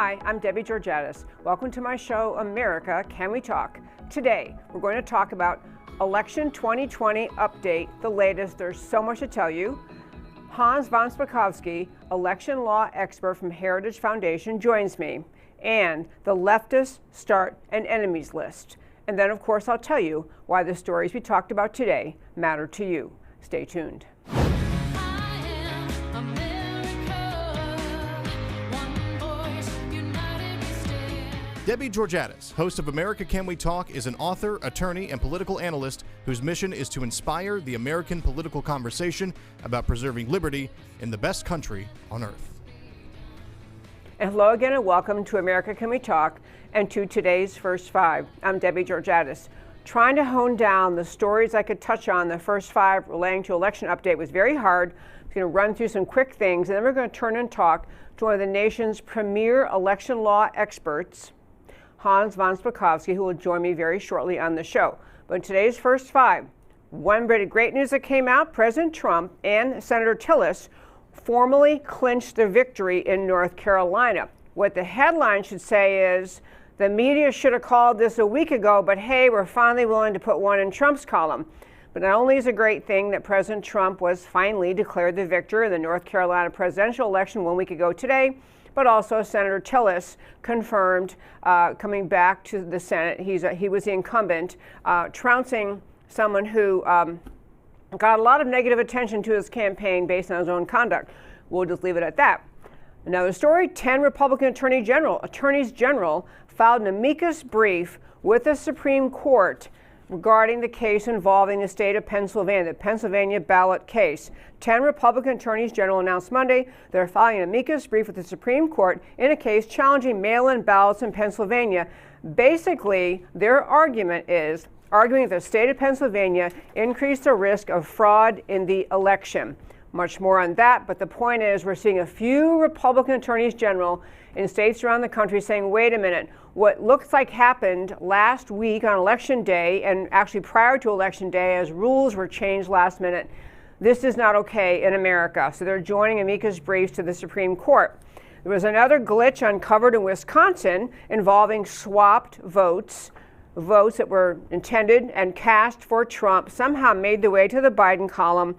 Hi, I'm Debbie Georgatos. Welcome to my show, America, Can We Talk? Today, we're going to talk about Election 2020 update, the latest. There's so much to tell you. Hans von Spakovsky, election law expert from Heritage Foundation, joins me. And the Leftists start an enemies list. And then, of course, I'll tell you why the stories we talked about today matter to you. Stay tuned. Debbie Georgatos, host of America Can We Talk, is an author, attorney, and political analyst whose mission is to inspire the American political conversation about preserving liberty in the best country on earth. And hello again and welcome to America Can We Talk and to today's First Five. I'm Debbie Georgatos. Trying to hone down the stories I could touch on the first five relating to election update was very hard. I'm going to run through some quick things and then we're going to turn and talk to one of the nation's premier election law experts, Hans von Spakovsky, who will join me very shortly on the show. But in today's First Five, one bit of great news that came out, President Trump and Senator Tillis formally clinched the victory in North Carolina. What the headline should say is, the media should have called this a week ago, but hey, we're finally willing to put one in Trump's column. But not only is it a great thing that President Trump was finally declared the victor in the North Carolina presidential election 1 week ago today, but also Senator Tillis confirmed coming back to the Senate. He was the incumbent, trouncing someone who got a lot of negative attention to his campaign based on his own conduct. We'll just leave it at that. Another story, 10 Republican attorneys general filed an amicus brief with the Supreme Court regarding the case involving the state of Pennsylvania, the Pennsylvania ballot case. 10 Republican attorneys general announced Monday they're filing an amicus brief with the Supreme Court in a case challenging mail-in ballots in Pennsylvania. Basically, their argument is arguing that the state of Pennsylvania increased the risk of fraud in the election. Much more on that, but the point is we're seeing a few Republican attorneys general in states around the country saying, wait a minute, what looks like happened last week on Election Day, and actually prior to Election Day as rules were changed last minute, this is not okay in America. So they're joining amicus briefs to the Supreme Court. There was another glitch uncovered in Wisconsin involving swapped votes that were intended and cast for Trump somehow made their way to the Biden column.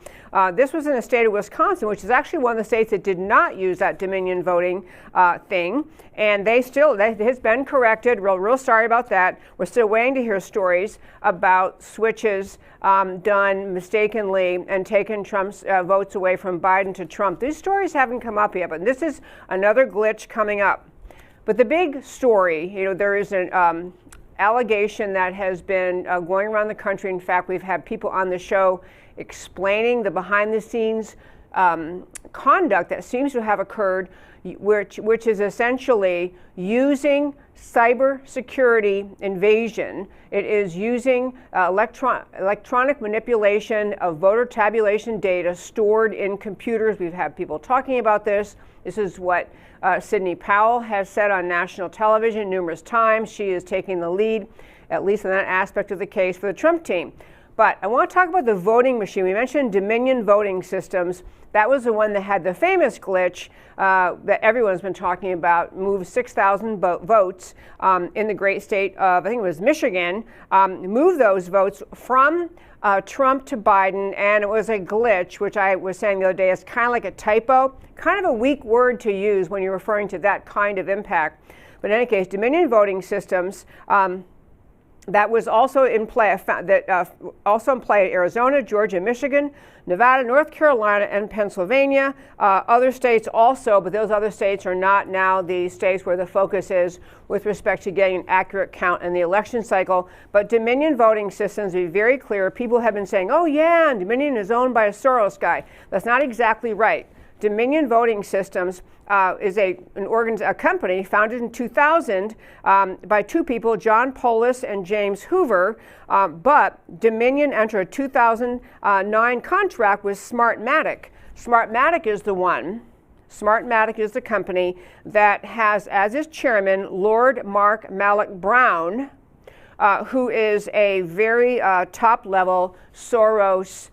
This was in the state of Wisconsin, which is actually one of the states that did not use that Dominion voting thing. And it has been corrected. Real sorry about that. We're still waiting to hear stories about switches done mistakenly and taking Trump's votes away from Biden to Trump. These stories haven't come up yet, but this is another glitch coming up. But the big story, there is an allegation that has been going around the country. In fact, we've had people on the show explaining the behind-the-scenes conduct that seems to have occurred, which is essentially using cybersecurity invasion. It is using electronic manipulation of voter tabulation data stored in computers. We've had people talking about this. This is what Sidney Powell has said on national television numerous times. She is taking the lead, at least in that aspect of the case, for the Trump team. But I want to talk about the voting machine. We mentioned Dominion voting systems. That was the one that had the famous glitch that everyone's been talking about, moved 6,000 votes in the great state of, I think it was Michigan, moved those votes from Trump to Biden, and it was a glitch, which I was saying the other day is kind of like a typo, kind of a weak word to use when you're referring to that kind of impact. But in any case, Dominion voting systems, that was also in play, also in play at Arizona, Georgia, Michigan, Nevada, North Carolina, and Pennsylvania. Other states also, but those other states are not now the states where the focus is with respect to getting an accurate count in the election cycle. But Dominion voting systems, to be very clear, people have been saying, oh yeah, and Dominion is owned by a Soros guy. That's not exactly right. Dominion Voting Systems is a company founded in 2000 by two people, John Polis and James Hoover, but Dominion entered a 2009 contract with Smartmatic. Smartmatic is the company that has as its chairman Lord Mark Malloch Brown, who is a very top-level Soros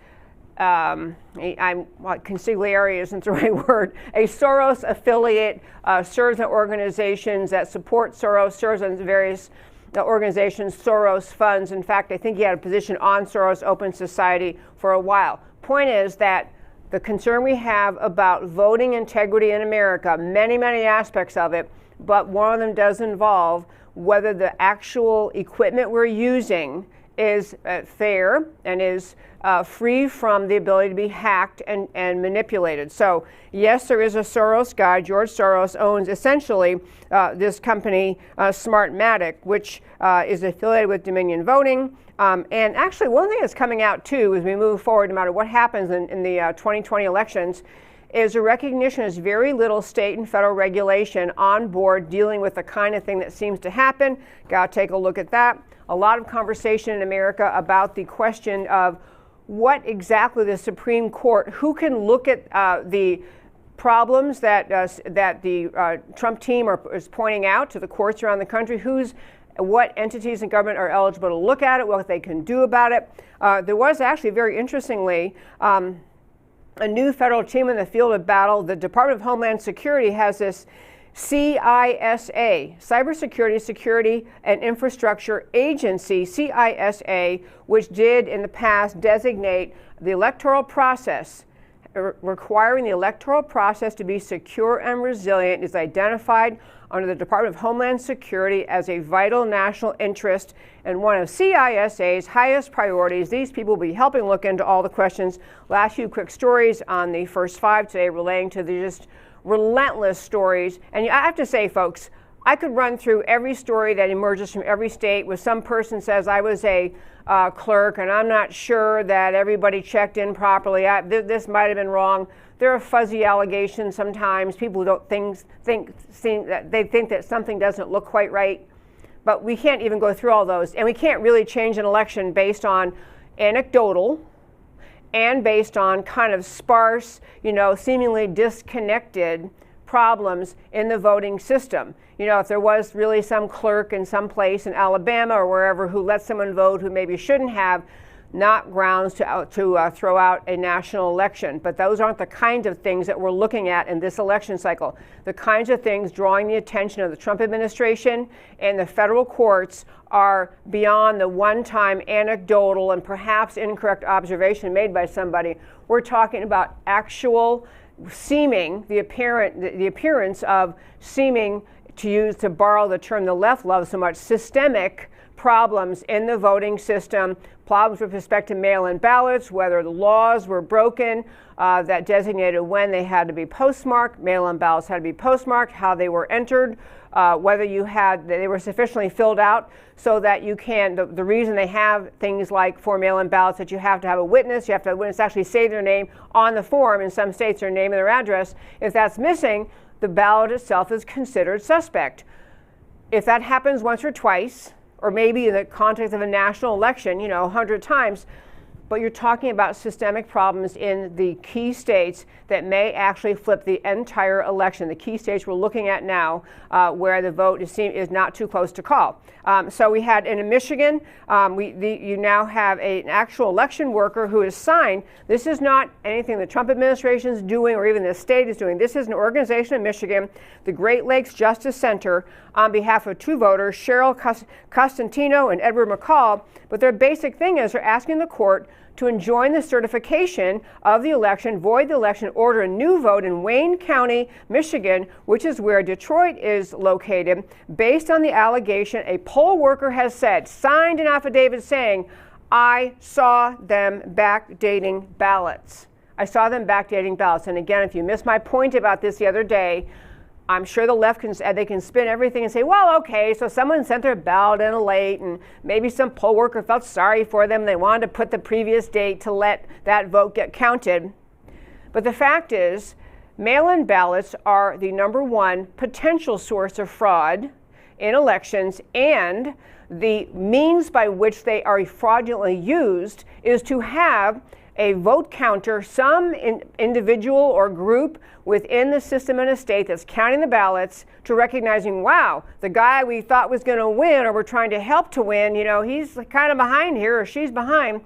consigliere isn't the right word, a Soros affiliate, serves on organizations that support Soros, serves on various organizations Soros funds. In fact, I think he had a position on Soros Open Society for a while. Point is that the concern we have about voting integrity in America, many, many aspects of it, but one of them does involve whether the actual equipment we're using is fair and is free from the ability to be hacked and manipulated. So yes, there is a Soros guy. George Soros owns essentially this company, Smartmatic, which is affiliated with Dominion Voting. And actually, one thing that's coming out too as we move forward, no matter what happens in the 2020 elections, is a recognition there's very little state and federal regulation on board dealing with the kind of thing that seems to happen. Got to take a look at that. A lot of conversation in America about the question of what exactly the Supreme Court, who can look at the problems that the Trump team is pointing out to the courts around the country, what entities in government are eligible to look at it, what they can do about it. There was actually, very interestingly, a new federal team in the field of battle. The Department of Homeland Security has this CISA, Cybersecurity, Security and Infrastructure Agency, CISA, which did in the past designate the electoral process, requiring the electoral process to be secure and resilient, is identified under the Department of Homeland Security as a vital national interest and one of CISA's highest priorities. These people will be helping look into all the questions. Last few quick stories on the first five today relating to the just relentless stories. And I have to say, folks, I could run through every story that emerges from every state where some person says, I was a clerk and I'm not sure that everybody checked in properly. This might have been wrong. There are fuzzy allegations sometimes. People don't think that something doesn't look quite right. But we can't even go through all those. And we can't really change an election based on anecdotal and based on kind of sparse, seemingly disconnected problems in the voting system. If there was really some clerk in some place in Alabama or wherever who let someone vote who maybe shouldn't have, not grounds to throw out a national election. But those aren't the kinds of things that we're looking at in this election cycle. The kinds of things drawing the attention of the Trump administration and the federal courts are beyond the one-time anecdotal and perhaps incorrect observation made by somebody. We're talking about actual the appearance of seeming, to borrow the term the left loves so much, systemic problems in the voting system, problems with respect to mail-in ballots, whether the laws were broken that designated when they had to be postmarked, mail-in ballots had to be postmarked, how they were entered, whether they were sufficiently filled out so that you can, the reason they have things like for mail-in ballots that you have to have a witness, you have to have a witness actually say their name on the form, in some states their name and their address. If that's missing, the ballot itself is considered suspect. If that happens once or twice, or maybe in the context of a national election, 100 times, but you're talking about systemic problems in the key states that may actually flip the entire election. The key states we're looking at now where the vote is not too close to call. So we had in Michigan, you now have an actual election worker who is signed. This is not anything the Trump administration is doing or even the state is doing. This is an organization in Michigan, the Great Lakes Justice Center, on behalf of two voters, Cheryl Costantino and Edward McCall. But their basic thing is they're asking the court to enjoin the certification of the election, void the election, order a new vote in Wayne County, Michigan, which is where Detroit is located, based on the allegation a poll worker has signed an affidavit saying, I saw them backdating ballots. I saw them backdating ballots. And again, if you missed my point about this the other day, I'm sure the left can spin everything and say, well, okay, so someone sent their ballot in late and maybe some poll worker felt sorry for them. They wanted to put the previous date to let that vote get counted. But the fact is, mail-in ballots are the number one potential source of fraud in elections, and the means by which they are fraudulently used is to have a vote counter, some individual or group within the system in a state that's counting the ballots, to recognizing, wow, the guy we thought was going to win or we're trying to help to win, he's kind of behind here or she's behind.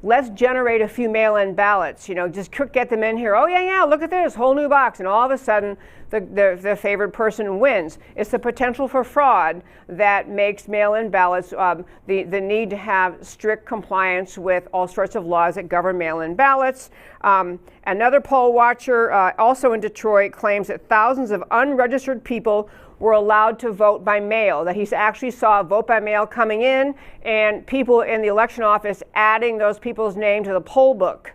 let's generate a few mail-in ballots, just get them in here. Oh yeah, look at this whole new box. And all of a sudden, the favored person wins. It's the potential for fraud that makes mail-in ballots, the need to have strict compliance with all sorts of laws that govern mail-in ballots. Another poll watcher, also in Detroit, claims that thousands of unregistered people were allowed to vote by mail, that he actually saw vote by mail coming in and people in the election office adding those people's name to the poll book.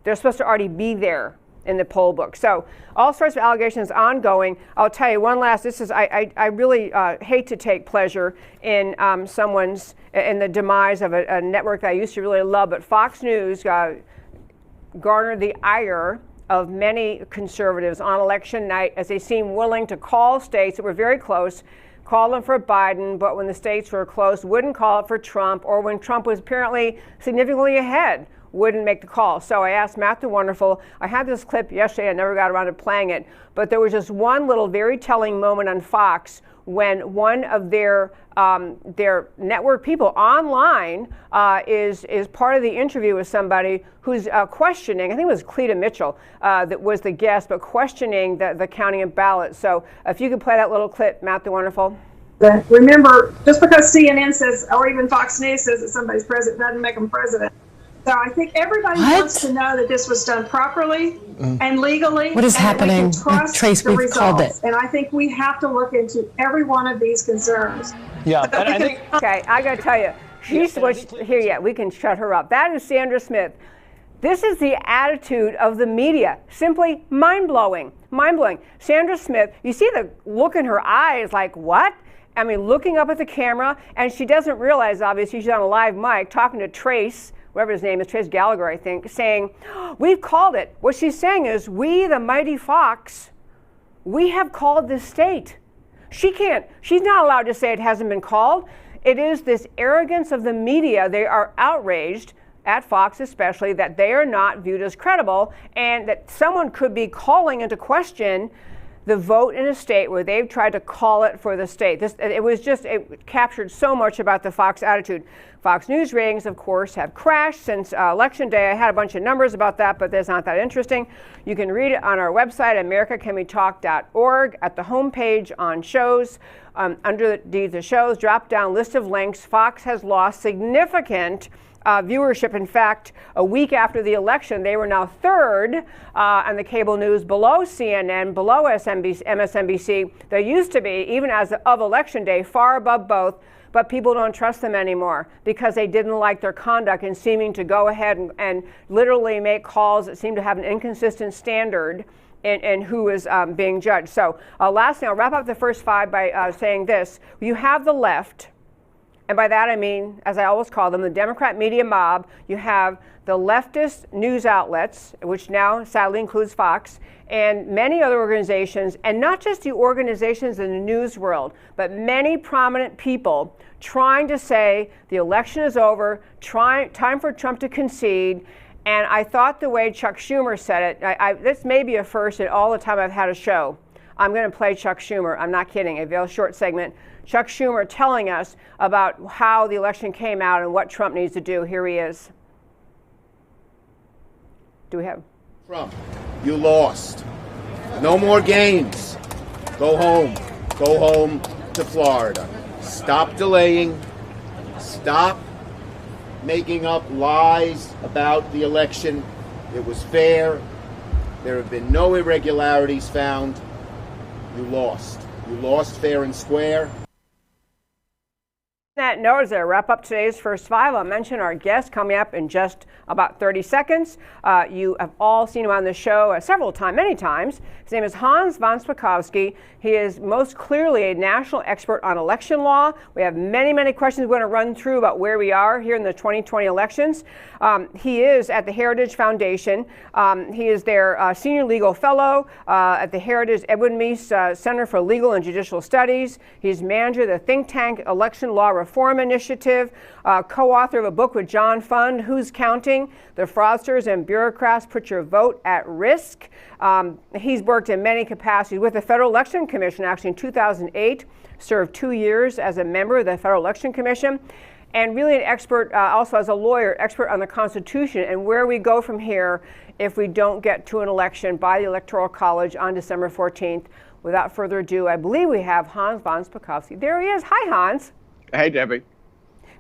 They're supposed to already be there in the poll book. So all sorts of allegations ongoing. I'll tell you one last, I really hate to take pleasure in in the demise of a network that I used to really love, but Fox News garnered the ire of many conservatives on election night as they seemed willing to call states that were very close, call them for Biden, but when the states were close, wouldn't call it for Trump, or when Trump was apparently significantly ahead, wouldn't make the call. So I asked Matt the Wonderful. I had this clip yesterday. I never got around to playing it, but there was just one little very telling moment on Fox when one of their network people online is part of the interview with somebody who's questioning, I think it was Cleta Mitchell that was the guest, but questioning the counting of ballots. So if you could play that little clip, Matt the Wonderful. Remember, just because CNN says, or even Fox News says that somebody's president doesn't make them president. So I think everybody wants to know that this was done properly and legally. What is happening? Trace, we've called it. And I think we have to look into every one of these concerns. Yeah, and I think... Okay, I got to tell you, she's here yet. We can shut her up. That is Sandra Smith. This is the attitude of the media. Simply mind-blowing. Mind-blowing. Sandra Smith, you see the look in her eyes like, what? I mean, looking up at the camera, and she doesn't realize, obviously, she's on a live mic talking to Trace, whatever his name is, Trace Gallagher, I think, saying, we've called it. What she's saying is, we, the mighty Fox, we have called this state. She's not allowed to say it hasn't been called. It is this arrogance of the media. They are outraged, at Fox especially, that they are not viewed as credible and that someone could be calling into question the vote in a state where they've tried to call it for the state. It captured so much about the Fox attitude. Fox News ratings, of course, have crashed since Election Day. I had a bunch of numbers about that, but that's not that interesting. You can read it on our website, americacanwetalk.org, at the homepage on shows. Under the shows, drop-down list of links. Fox has lost significant viewership. In fact, a week after the election, they were now third on the cable news, below CNN, below MSNBC. They used to be, even as of Election Day, far above both, but people don't trust them anymore because they didn't like their conduct in seeming to go ahead and literally make calls that seem to have an inconsistent standard in who is being judged. So lastly, I'll wrap up the first five by saying this. You have the left, and by that I mean, as I always call them, the Democrat media mob. You have the leftist news outlets, which now sadly includes Fox, and many other organizations, and not just the organizations in the news world, but many prominent people trying to say the election is over, time for Trump to concede. And I thought the way Chuck Schumer said it, this may be a first in all the time I've had a show. I'm going to play Chuck Schumer. I'm not kidding. A very short segment. Chuck Schumer telling us about how the election came out and what Trump needs to do. Here he is. Do we have? Trump, you lost. No more games. Go home. Go home to Florida. Stop delaying. Stop making up lies about the election. It was fair. There have been no irregularities found. You lost. You lost fair and square. That note, as I wrap up today's first five, I'll mention our guest coming up in just about 30 seconds. You have all seen him on the show many times. His name is Hans von Spakovsky. He is most clearly a national expert on election law. We have many, many questions we're going to run through about where we are here in the 2020 elections. He is at the Heritage Foundation. He is their senior legal fellow at the Heritage Edwin Meese Center for Legal and Judicial Studies. He's manager of the think tank Election Law Reform Initiative, co-author of a book with John Fund, Who's Counting? The Fraudsters and Bureaucrats Put Your Vote at Risk. He's worked in many capacities with the Federal Election Commission, actually in 2008, served 2 years as a member of the Federal Election Commission. and really an expert, also as a lawyer, expert on the Constitution and where we go from here if we don't get to an election by the Electoral College on December 14th. Without further ado, I believe we have Hans von Spakovsky. There he is. Hi, Hans. Hey, Debbie.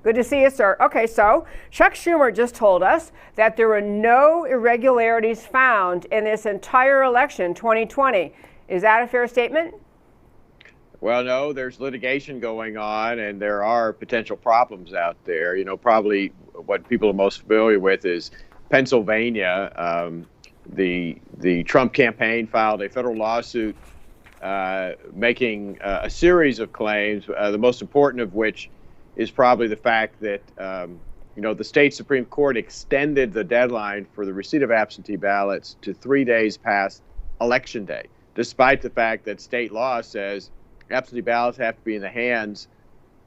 Good to see you, sir. Okay, so Chuck Schumer just told us that there were no irregularities found in this entire election, 2020. Is that a fair statement? Well, no, there's litigation going on, and there are potential problems out there. You know, probably what people are most familiar with is Pennsylvania. The Trump campaign filed a federal lawsuit making a series of claims, the most important of which is probably the fact that, the state Supreme Court extended the deadline for the receipt of absentee ballots to 3 days past Election Day, despite the fact that state law says absentee ballots have to be in the hands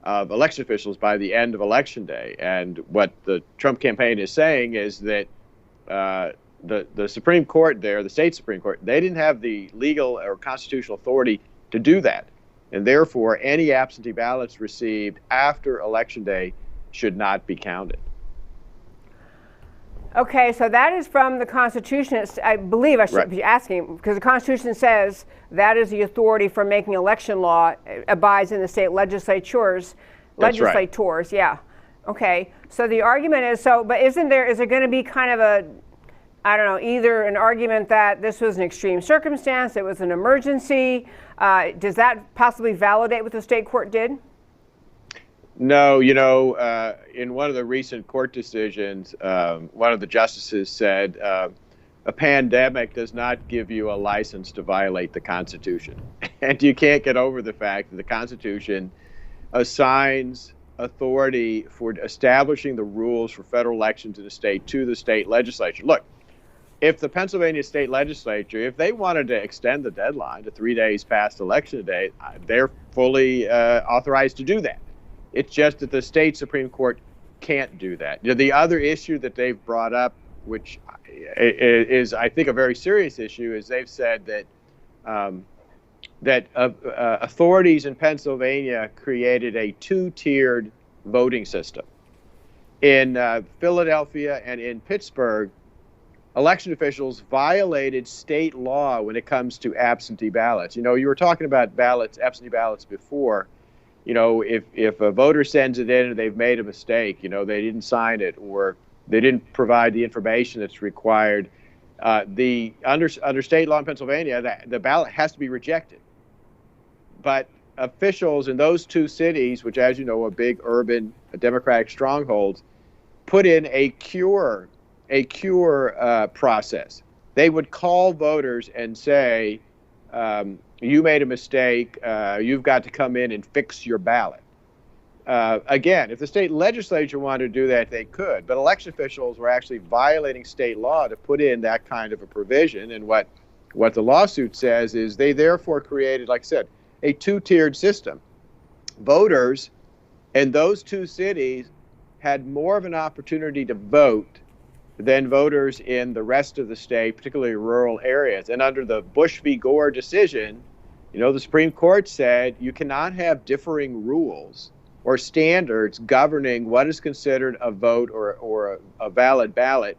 of election officials by the end of Election Day. And what the Trump campaign is saying is that the Supreme Court there, the state Supreme Court, they didn't have the legal or constitutional authority to do that. And therefore, any absentee ballots received after Election Day should not be counted. Okay, so that is from the Constitution. I believe I should be asking, because the Constitution says that is the authority for making election law, abides in the state legislators. Yeah. Okay, so the argument is, but is it going to be kind of a, I don't know, either an argument that this was an extreme circumstance, it was an emergency? Does that possibly validate what the state court did? No, in one of the recent court decisions, one of the justices said, a pandemic does not give you a license to violate the Constitution. And you can't get over the fact that the Constitution assigns authority for establishing the rules for federal elections in the state to the state legislature. Look, if the Pennsylvania state legislature, if they wanted to extend the deadline to 3 days past Election Day, they're fully authorized to do that. It's just that the state Supreme Court can't do that. The other issue that they've brought up, which is, I think, a very serious issue, is they've said that authorities in Pennsylvania created a two-tiered voting system. In Philadelphia and in Pittsburgh, election officials violated state law when it comes to absentee ballots. You were talking about absentee ballots before. If a voter sends it in and they've made a mistake, they didn't sign it or they didn't provide the information that's required, under state law in Pennsylvania, the ballot has to be rejected. But officials in those two cities, which, as you know, are big urban Democratic strongholds, put in a cure process. They would call voters and say, you made a mistake, you've got to come in and fix your ballot. Again, if the state legislature wanted to do that, they could, but election officials were actually violating state law to put in that kind of a provision. And what the lawsuit says is they therefore created, like I said, a two-tiered system. Voters in those two cities had more of an opportunity to vote than voters in the rest of the state, particularly rural areas. And under the Bush v. Gore decision, the Supreme Court said you cannot have differing rules or standards governing what is considered a vote or a valid ballot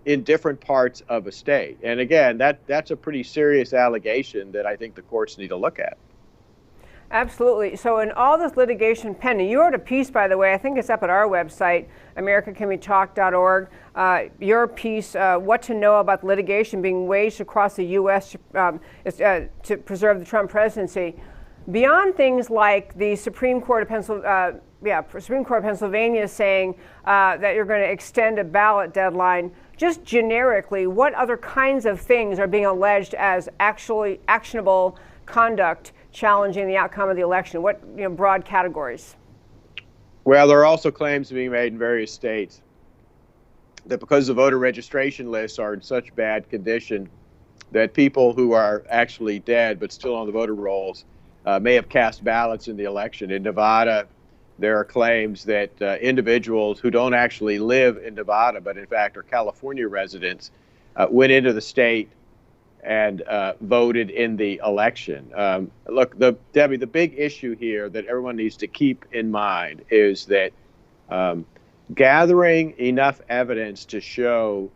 in different parts of a state. And again, that's a pretty serious allegation that I think the courts need to look at. Absolutely. So in all this litigation pending, you wrote a piece, by the way, I think it's up at our website, americacanwetalk.org. Your piece, What to Know About Litigation Being Waged Across the U.S. To Preserve the Trump Presidency. Beyond things like the Supreme Court of Pennsylvania saying that you're going to extend a ballot deadline, just generically, what other kinds of things are being alleged as actually actionable conduct challenging the outcome of the election? What broad categories? Well, there are also claims being made in various states that because the voter registration lists are in such bad condition that people who are actually dead but still on the voter rolls may have cast ballots in the election. In Nevada, there are claims that individuals who don't actually live in Nevada but in fact are California residents went into the state and voted in the election. Look, Debbie, the big issue here that everyone needs to keep in mind is that Gathering enough evidence to show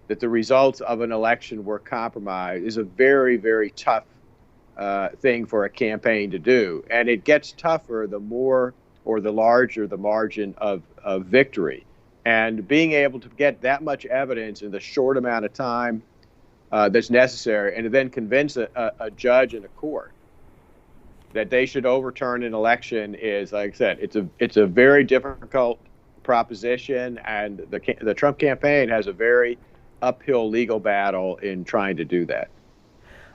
that the results of an election were compromised is a very, very tough thing for a campaign to do. And it gets tougher the more or the larger the margin of victory. And being able to get that much evidence in the short amount of time that's necessary, and to then convince a judge in a court that they should overturn an election is, like I said, it's a very difficult proposition, and the Trump campaign has a very uphill legal battle in trying to do that.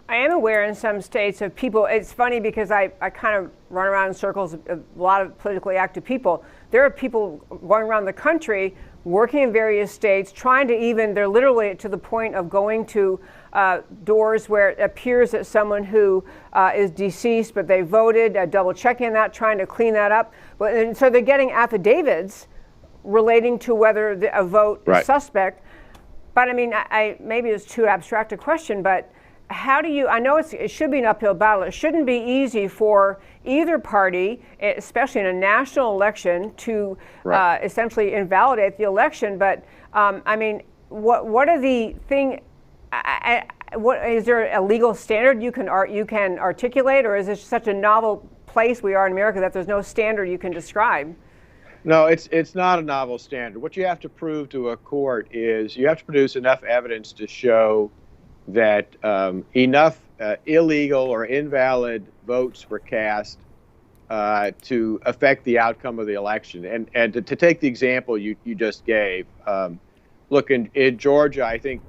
I am aware in some states of people, it's funny because I kind of run around in circles of a lot of politically active people. There are people going around the country working in various states, trying to they're literally to the point of going to doors where it appears that someone who is deceased, but they voted, double checking that, trying to clean that up. And so they're getting affidavits relating to whether a vote is suspect. But I mean, maybe it's too abstract a question, but how do you, I know it should be an uphill battle. It shouldn't be easy for either party, especially in a national election, to essentially invalidate the election. But I mean, what are the thing? What is there a legal standard you can articulate, or is this such a novel place we are in America that there's no standard you can describe? No, it's not a novel standard. What you have to prove to a court is you have to produce enough evidence to show that enough illegal or invalid votes were cast to affect the outcome of the election. And to take the example you just gave, look, in Georgia, I think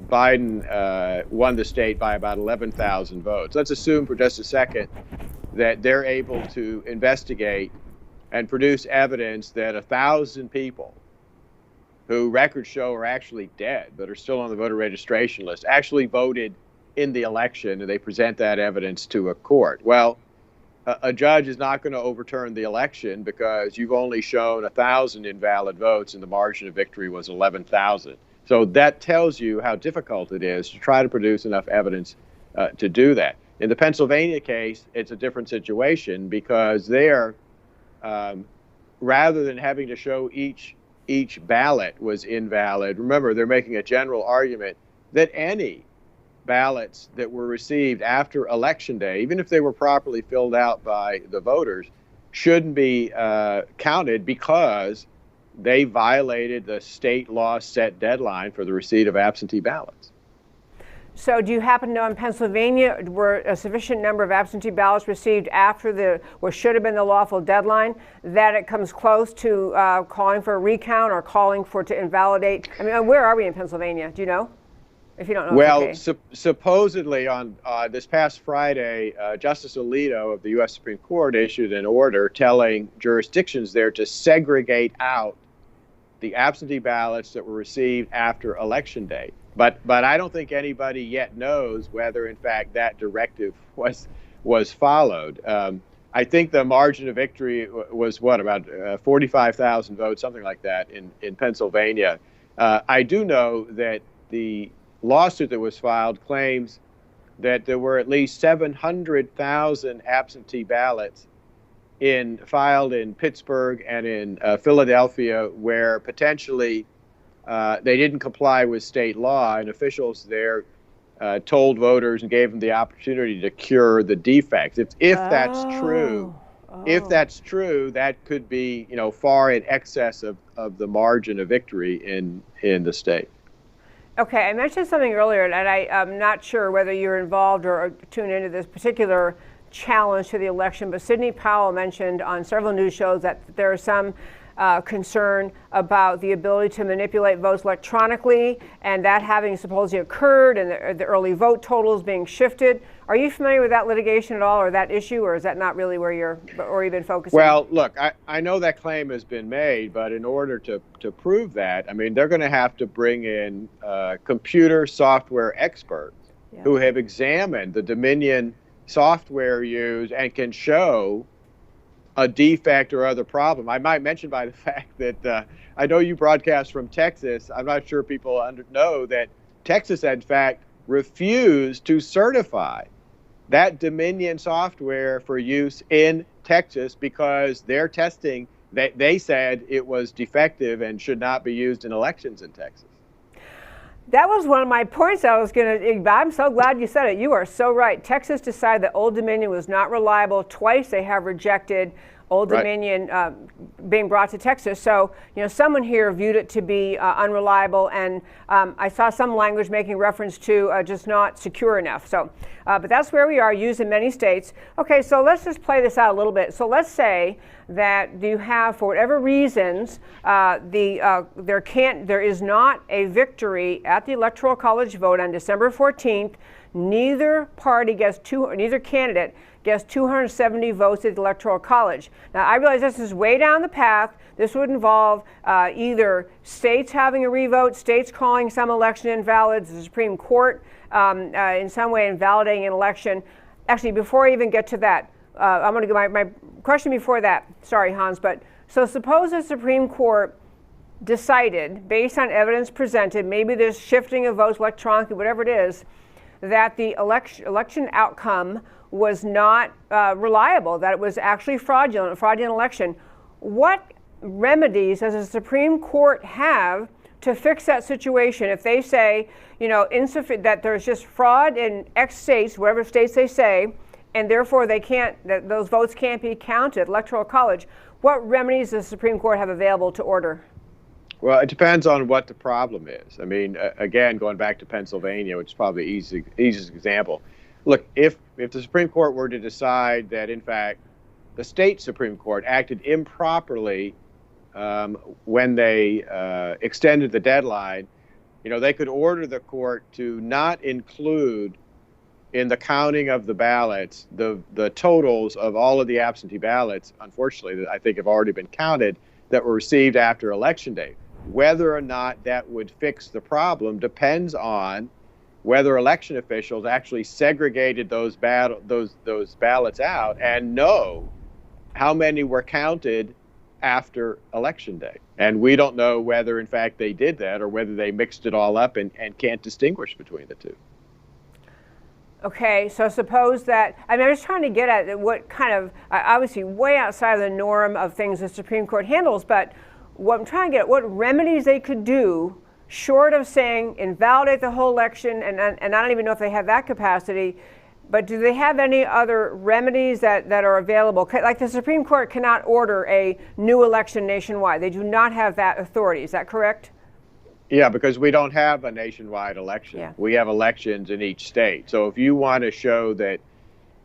Biden won the state by about 11,000 votes. Let's assume for just a second that they're able to investigate and produce evidence that 1,000 people who records show are actually dead but are still on the voter registration list actually voted in the election, and they present that evidence to a court. Well, a judge is not going to overturn the election because you've only shown 1,000 invalid votes and the margin of victory was 11,000. So that tells you how difficult it is to try to produce enough evidence to do that. In the Pennsylvania case, it's a different situation because there, rather than having to show each ballot was invalid, remember, they're making a general argument that any ballots that were received after Election Day, even if they were properly filled out by the voters, shouldn't be counted because they violated the state law set deadline for the receipt of absentee ballots. So do you happen to know in Pennsylvania, were a sufficient number of absentee ballots received after what should have been the lawful deadline, that it comes close to calling for a recount or calling for to invalidate? I mean, where are we in Pennsylvania? Do you know? If you don't know, well, okay. Supposedly on this past Friday, Justice Alito of the U.S. Supreme Court issued an order telling jurisdictions there to segregate out the absentee ballots that were received after Election Day. But I don't think anybody yet knows whether, in fact, that directive was followed. I think the margin of victory was about 45,000 votes, something like that, in Pennsylvania. I do know that the lawsuit that was filed claims that there were at least 700,000 absentee ballots filed in Pittsburgh and in Philadelphia, where potentially they didn't comply with state law, and officials there told voters and gave them the opportunity to cure the defects. If that's true, that could be, far in excess of the margin of victory in the state. Okay, I mentioned something earlier, and I'm not sure whether you're involved or tuned into this particular challenge to the election, but Sidney Powell mentioned on several news shows that there is some concern about the ability to manipulate votes electronically, and that having supposedly occurred, and the early vote totals being shifted. Are you familiar with that litigation at all, or that issue, or is that not really where you've been focusing? Well, look, I know that claim has been made, but in order to prove that, I mean, they're going to have to bring in computer software experts who have examined the Dominion software used and can show a defect or other problem. I might mention by the fact that I know you broadcast from Texas. I'm not sure people know that Texas, in fact, refused to certify that Dominion software for use in Texas because their testing they said it was defective and should not be used in elections in Texas. That was one of my points I was going to, I'm so glad you said it. You are so right. Texas decided that Old Dominion was not reliable. Twice they have rejected Old Dominion being brought to Texas. So, someone here viewed it to be unreliable, and I saw some language making reference to just not secure enough. So, but that's where we are, used in many states. Okay, so let's just play this out a little bit. So let's say that you have, for whatever reasons, there is not a victory at the Electoral College vote on December 14th. Neither candidate gets 270 votes at the Electoral College. Now, I realize this is way down the path. This would involve either states having a revote, states calling some election invalid, the Supreme Court in some way invalidating an election. Actually, before I even get to that, I'm going to go my question before that. Sorry, Hans, but so suppose the Supreme Court decided, based on evidence presented, maybe there's shifting of votes electronically, whatever it is, that the election outcome was not reliable, that it was actually a fraudulent election. What remedies does the Supreme Court have to fix that situation if they say, that there's just fraud in X states, whatever states they say, and therefore those votes can't be counted at Electoral College? What remedies does the Supreme Court have available to order? Well, it depends on what the problem is. I mean, again, going back to Pennsylvania, which is probably the easiest example. Look, if the Supreme Court were to decide that, in fact, the state Supreme Court acted improperly when they extended the deadline, they could order the court to not include in the counting of the ballots the totals of all of the absentee ballots, unfortunately, that I think have already been counted, that were received after Election Day. Whether or not that would fix the problem depends on whether election officials actually segregated those ballots out and know how many were counted after Election Day. And we don't know whether, in fact, they did that or whether they mixed it all up and can't distinguish between the two. Okay, so suppose that, I'm just trying to get at what kind of, obviously way outside of the norm of things the Supreme Court handles, but what I'm trying to get at, what remedies they could do short of saying invalidate the whole election, and I don't even know if they have that capacity, but do they have any other remedies that are available? Like the Supreme Court cannot order a new election nationwide. They do not have that authority. Is that correct? Yeah, because we don't have a nationwide election. Yeah. We have elections in each state. So if you want to show that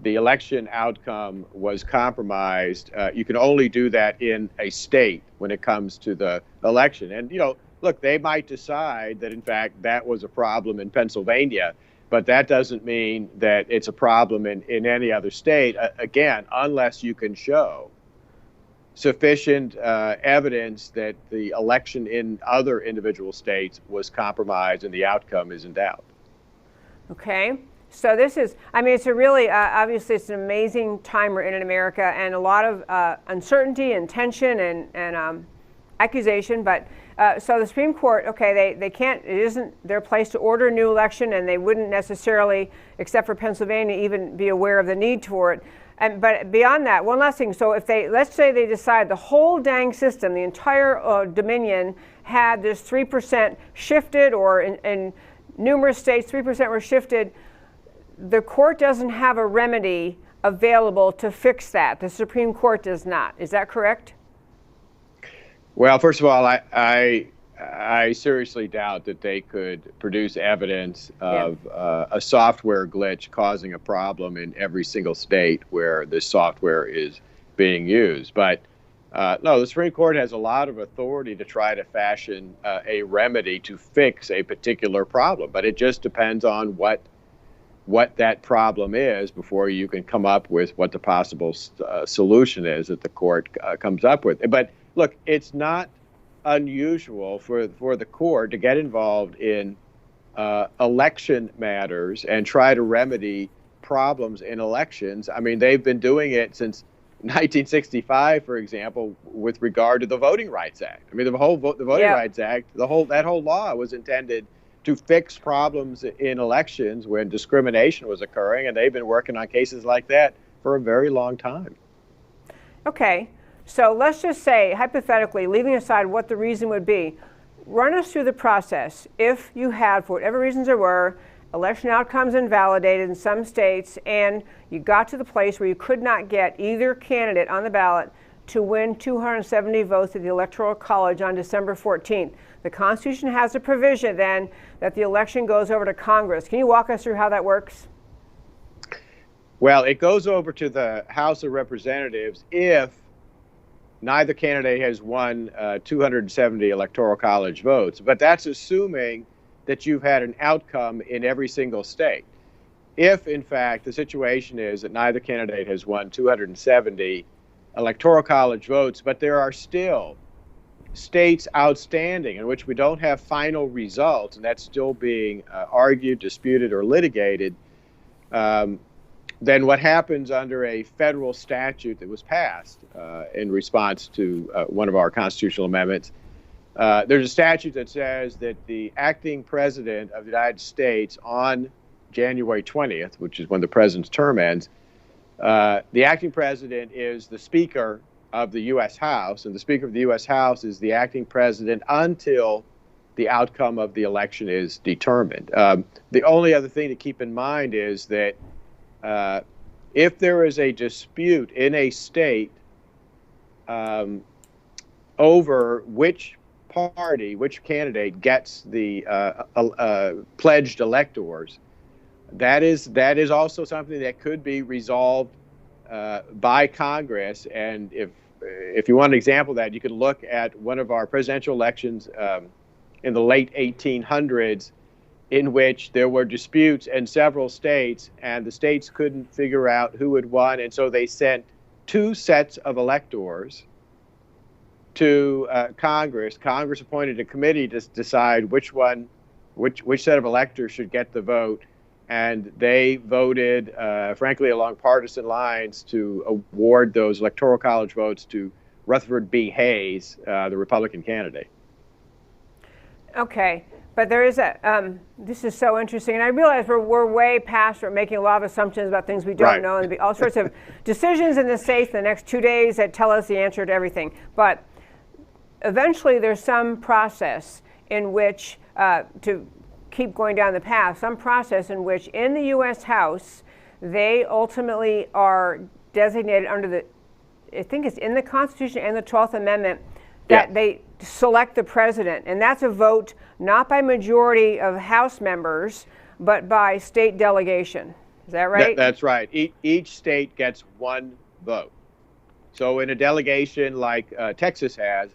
the election outcome was compromised, you can only do that in a state when it comes to the election. And, look, they might decide that, in fact, that was a problem in Pennsylvania, but that doesn't mean that it's a problem in any other state, again, unless you can show sufficient evidence that the election in other individual states was compromised and the outcome is in doubt. Okay. So this is, it's a really, obviously it's an amazing time we're in America, and a lot of uncertainty and tension and accusation, but so the Supreme Court, okay, they can't, it isn't their place to order a new election, and they wouldn't necessarily, except for Pennsylvania, even be aware of the need for it. But beyond that, one last thing. So if let's say they decide the whole dang system, the entire Dominion had this 3% shifted, or in numerous states, 3% were shifted, the court doesn't have a remedy available to fix that. The Supreme Court does not. Is that correct? Well, first of all, I seriously doubt that they could produce evidence of a software glitch causing a problem in every single state where this software is being used. But no, the Supreme Court has a lot of authority to try to fashion a remedy to fix a particular problem. But it just depends on what that problem is before you can come up with what the possible solution is that the court comes up with. But look, it's not unusual for the court to get involved in election matters and try to remedy problems in elections. They've been doing it since 1965, for example, with regard to the Voting Rights Act. The Voting Rights Act, that whole law was intended to fix problems in elections when discrimination was occurring, and they've been working on cases like that for a very long time. Okay. So let's just say, hypothetically, leaving aside what the reason would be, run us through the process. If you had, for whatever reasons there were, election outcomes invalidated in some states, and you got to the place where you could not get either candidate on the ballot to win 270 votes at the Electoral College on December 14th. The Constitution has a provision then that the election goes over to Congress. Can you walk us through how that works? Well, it goes over to the House of Representatives if neither candidate has won 270 Electoral College votes. But that's assuming that you've had an outcome in every single state. If, in fact, the situation is that neither candidate has won 270 Electoral College votes, but there are still states outstanding in which we don't have final results, and that's still being argued, disputed, or litigated, then what happens under a federal statute that was passed in response to one of our constitutional amendments, there's a statute that says that the acting president of the United States on January 20th, which is when the president's term ends, the acting president is the Speaker of the U.S. House, and the Speaker of the U.S. House is the acting president until the outcome of the election is determined. The only other thing to keep in mind is that if there is a dispute in a state over which party, which candidate gets the pledged electors, that is also something that could be resolved by Congress. And if you want an example of that, you could look at one of our presidential elections in the late 1800s, in which there were disputes in several states, and the states couldn't figure out who had won, and so they sent two sets of electors to Congress. Congress appointed a committee to decide which set of electors should get the vote, and they voted, frankly, along partisan lines to award those Electoral College votes to Rutherford B. Hayes, the Republican candidate. Okay, but there is this is so interesting, and I realize we're way past, we're making a lot of assumptions about things we don't know, and there'll be all sorts of decisions in the states in the next 2 days that tell us the answer to everything. But eventually there's some process in which, to keep going down the path, some process in which in the U.S. House, they ultimately are designated under the, I think it's in the Constitution and the 12th Amendment, that they select the president. And that's a vote not by majority of House members, but by state delegation. Is that right? That's right. Each state gets one vote. So in a delegation like Texas has,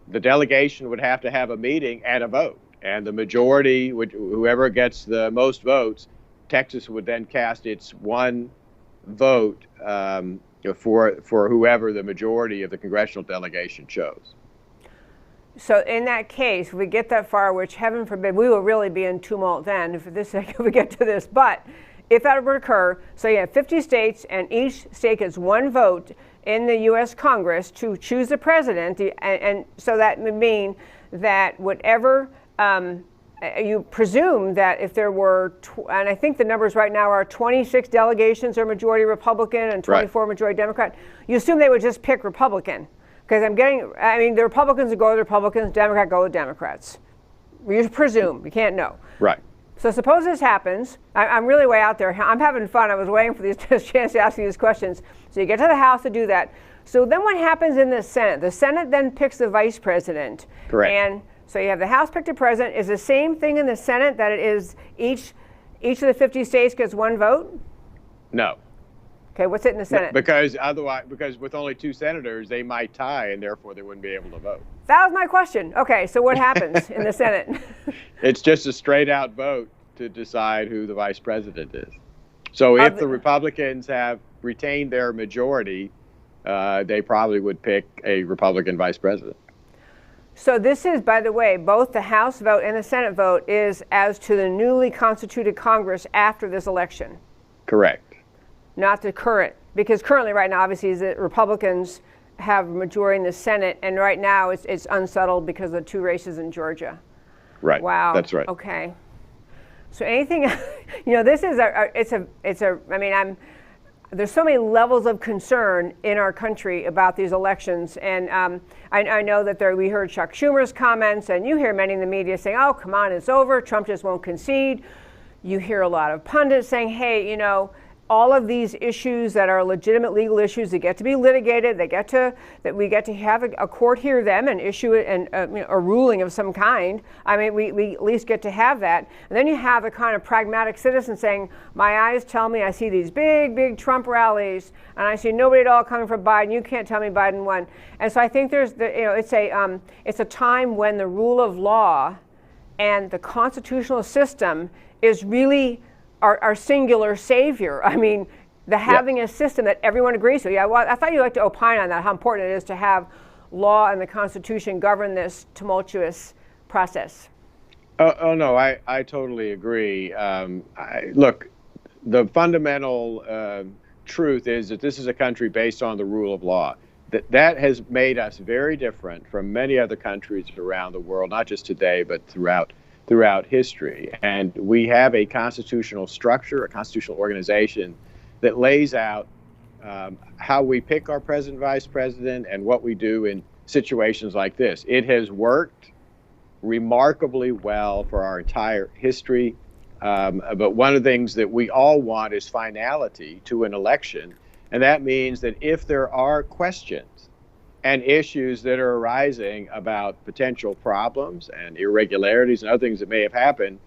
the delegation would have to have a meeting and a vote. And the majority, whoever gets the most votes, Texas would then cast its one vote for whoever the majority of the congressional delegation chose. So in that case, if we get that far, which heaven forbid, we will really be in tumult then if we get to this. But if that were to occur, so you have 50 states and each state gets one vote in the U.S. Congress to choose the president. And so that would mean that whatever, you presume that if there were, and I think the numbers right now are 26 delegations are majority Republican and 24 majority Democrat, you assume they would just pick Republican. Because the Republicans would go with Republicans, Democrats go with Democrats. You presume, you can't know. Right. So suppose this happens. I'm really way out there. I'm having fun. I was waiting for this chance to ask you these questions. So you get to the House to do that. So then what happens in the Senate? The Senate then picks the vice president. Correct. And so you have the House pick the president. Is the same thing in the Senate that it is each of the 50 states gets one vote? No. Okay, what's it in the Senate? Because with only two senators, they might tie, and therefore they wouldn't be able to vote. That was my question. Okay, so what happens in the Senate? It's just a straight out vote to decide who the vice president is. So if the Republicans have retained their majority, they probably would pick a Republican vice president. So this is, by the way, both the House vote and the Senate vote is as to the newly constituted Congress after this election. Correct. Not the current, because currently right now, obviously, the Republicans have a majority in the Senate, and right now it's unsettled because of the two races in Georgia. Right. Wow. That's right. Okay. So anything, this is there's so many levels of concern in our country about these elections. And I know that we heard Chuck Schumer's comments, and you hear many in the media saying, oh, come on, it's over. Trump just won't concede. You hear a lot of pundits saying, hey, all of these issues that are legitimate legal issues that get to be litigated, that we get to have a court hear them and issue a ruling of some kind. I mean, we at least get to have that. And then you have a kind of pragmatic citizen saying, my eyes tell me I see these big, big Trump rallies, and I see nobody at all coming for Biden. You can't tell me Biden won. And so I think it's a time when the rule of law and the constitutional system is really our singular savior. I mean, having a system that everyone agrees to. Yeah, well, I thought you'd like to opine on that, how important it is to have law and the Constitution govern this tumultuous process. Oh no, I totally agree. Look, the fundamental truth is that this is a country based on the rule of law. That has made us very different from many other countries around the world, not just today, but throughout history. And we have a constitutional structure, a constitutional organization that lays out how we pick our president, vice president, and what we do in situations like this. It has worked remarkably well for our entire history. But one of the things that we all want is finality to an election. And that means that if there are questions and issues that are arising about potential problems and irregularities and other things that may have happened,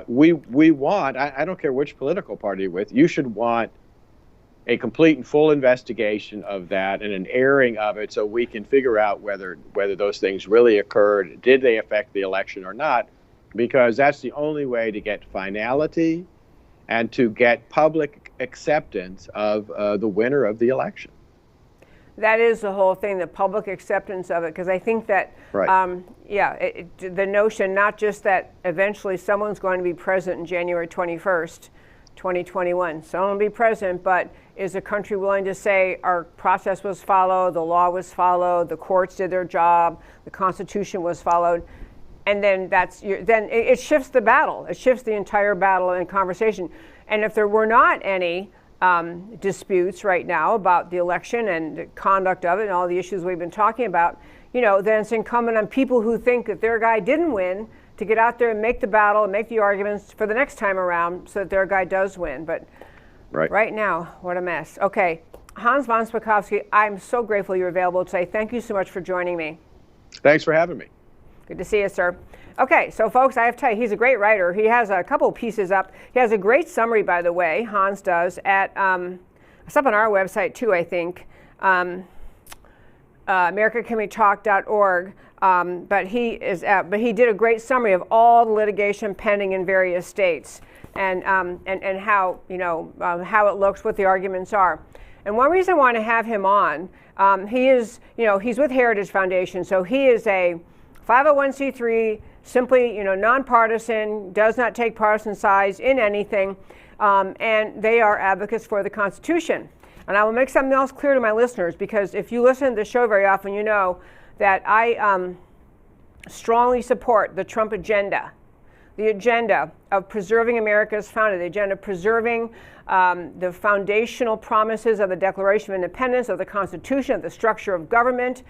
we want, I don't care which political party you're with, you should want a complete and full investigation of that and an airing of it so we can figure out whether those things really occurred, did they affect the election or not, because that's the only way to get finality and to get public acceptance of the winner of the election. That is the whole thing, the public acceptance of it, because I think that, right. The notion not just that eventually someone's going to be president on January 21st, 2021, someone will be president, but is the country willing to say our process was followed, the law was followed, the courts did their job, the Constitution was followed, and then then it shifts the battle. It shifts the entire battle and conversation. And if there were not any disputes right now about the election and the conduct of it and all the issues we've been talking about, then it's incumbent on people who think that their guy didn't win to get out there and make the battle and make the arguments for the next time around so that their guy does win. But right now, what a mess. Okay, Hans von Spakovsky, I'm so grateful you're available today. Thank you so much for joining me. Thanks for having me. Good to see you, sir. Okay, so folks, I have to tell you, he's a great writer. He has a couple pieces up. He has a great summary, by the way, Hans does, at it's up on our website too, I think, americacanwetalk.org. But he did a great summary of all the litigation pending in various states and how how it looks, what the arguments are. And one reason I want to have him on, he's with Heritage Foundation, so he is a 501c3, simply, nonpartisan, does not take partisan sides in anything, and they are advocates for the Constitution. And I will make something else clear to my listeners, because if you listen to the show very often, you know that I strongly support the Trump agenda, the agenda of preserving America's founding, the agenda of preserving the foundational promises of the Declaration of Independence, of the Constitution, of the structure of government.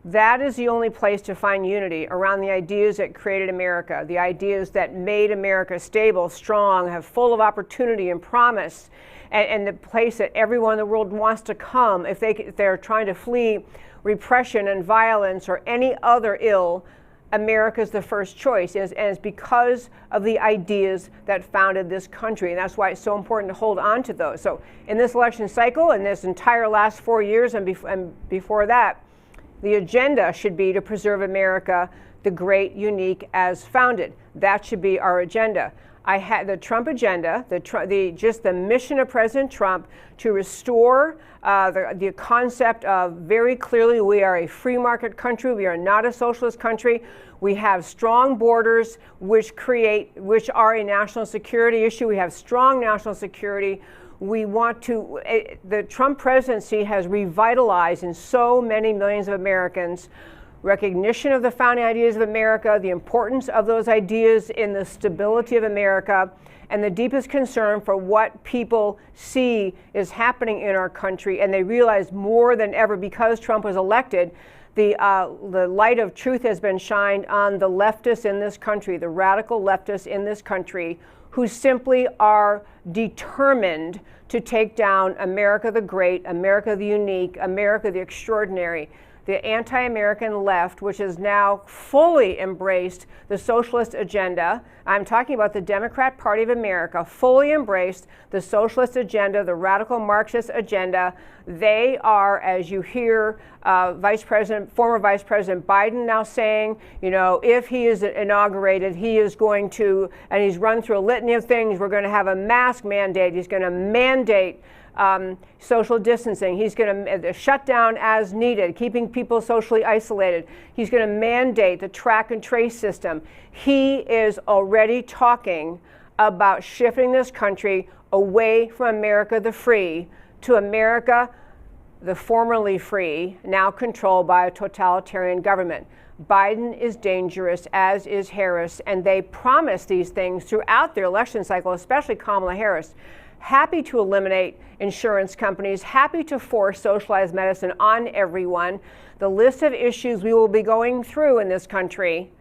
That is the only place to find unity around the ideas that created America, the ideas that made America stable, strong, full of opportunity and promise, and the place that everyone in the world wants to come if they're trying to flee repression and violence or any other ill. America's the first choice, and it's because of the ideas that founded this country, and that's why it's so important to hold on to those. So in this election cycle, in this entire last 4 years and before that, the agenda should be to preserve America, the great, unique, as founded. That should be our agenda. I had the Trump agenda, the mission of President Trump to restore the concept of very clearly we are a free market country. We are not a socialist country. We have strong borders, which are a national security issue. We have strong national security. We want to, the Trump presidency has revitalized in so many millions of Americans recognition of the founding ideas of America, the importance of those ideas in the stability of America, and the deepest concern for what people see is happening in our country. And they realize more than ever, because Trump was elected, the light of truth has been shined on the leftists in this country, the radical leftists in this country, who simply are determined to take down America the Great, America the Unique, America the Extraordinary. The anti-American left, which has now fully embraced the socialist agenda. I'm talking about the Democrat Party of America, fully embraced the socialist agenda, the radical Marxist agenda. They are, as you hear former Vice President Biden now saying, if he is inaugurated, he is going to, and he's run through a litany of things, we're going to have a mask mandate, he's going to mandate social distancing. He's going to shut down as needed, keeping people socially isolated. He's going to mandate the track and trace system. He is already talking about shifting this country away from America the free to America the formerly free, now controlled by a totalitarian government. Biden is dangerous, as is Harris, and they promised these things throughout their election cycle, especially Kamala Harris. Happy to eliminate insurance companies, happy to force socialized medicine on everyone. The list of issues we will be going through in this country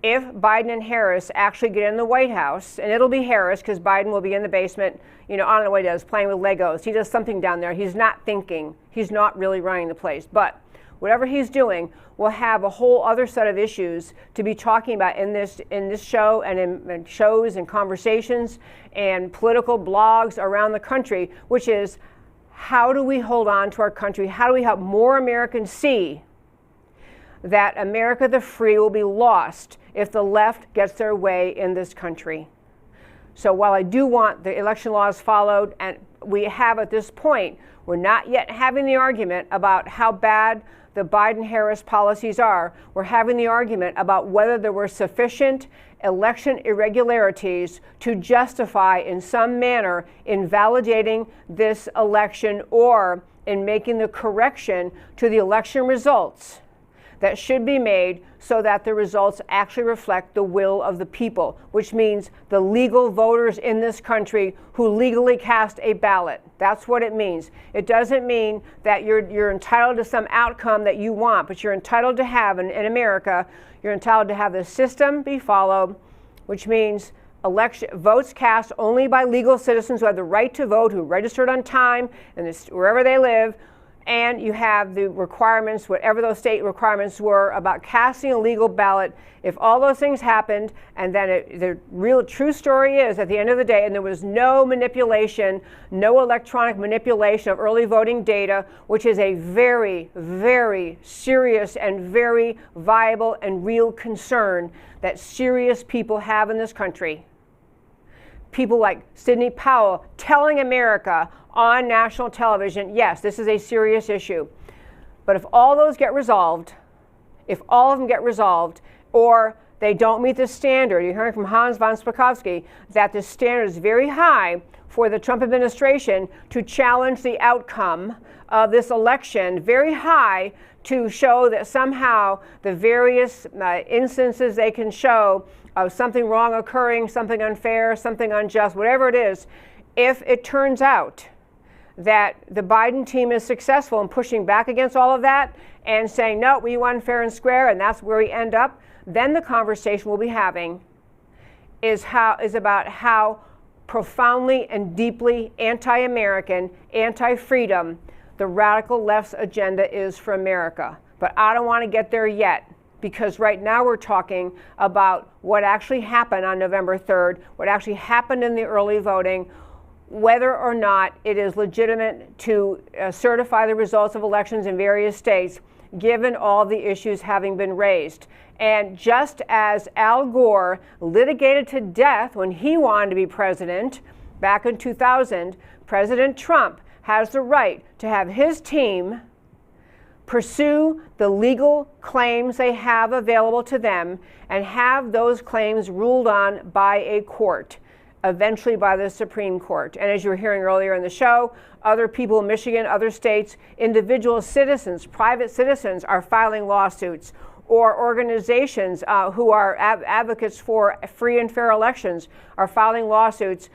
if Biden and Harris actually get in the White House, and it'll be Harris because Biden will be in the basement, I don't know what he does, playing with Legos. He does something down there. He's not thinking. He's not really running the place. But whatever he's doing, we'll have a whole other set of issues to be talking about in this show and in shows and conversations and political blogs around the country, which is how do we hold on to our country? How do we help more Americans see that America the free will be lost if the left gets their way in this country? So while I do want the election laws followed, and we have at this point, we're not yet having the argument about how bad the Biden-Harris policies are. We're having the argument about whether there were sufficient election irregularities to justify in some manner invalidating this election or in making the correction to the election results that should be made so that the results actually reflect the will of the people, which means the legal voters in this country who legally cast a ballot. That's what it means. It doesn't mean that you're entitled to some outcome that you want, but you're entitled to have, in America, you're entitled to have the system be followed, which means votes cast only by legal citizens who have the right to vote, who registered on time, and wherever they live. And you have the requirements, whatever those state requirements were about casting a legal ballot. If all those things happened, and then the real true story is at the end of the day, and there was no manipulation, no electronic manipulation of early voting data, which is a very, very serious and very viable and real concern that serious people have in this country. People like Sidney Powell telling America on national television, yes, this is a serious issue. But if all those get resolved, if all of them get resolved, or they don't meet the standard, you're hearing from Hans von Spakovsky that the standard is very high for the Trump administration to challenge the outcome of this election, very high to show that somehow the various instances they can show of something wrong occurring, something unfair, something unjust, whatever it is, if it turns out that the Biden team is successful in pushing back against all of that and saying, no, we won fair and square, and that's where we end up, then the conversation we'll be having is about how profoundly and deeply anti-American, anti-freedom the radical left's agenda is for America. But I don't want to get there yet, because right now we're talking about what actually happened on November 3rd, what actually happened in the early voting, whether or not it is legitimate to certify the results of elections in various states, given all the issues having been raised. And just as Al Gore litigated to death when he wanted to be president back in 2000, President Trump has the right to have his team pursue the legal claims they have available to them and have those claims ruled on by a court, eventually by the Supreme Court. And as you were hearing earlier in the show, other people in Michigan, other states, individual citizens, private citizens are filing lawsuits. or organizations who are advocates for free and fair elections are filing lawsuits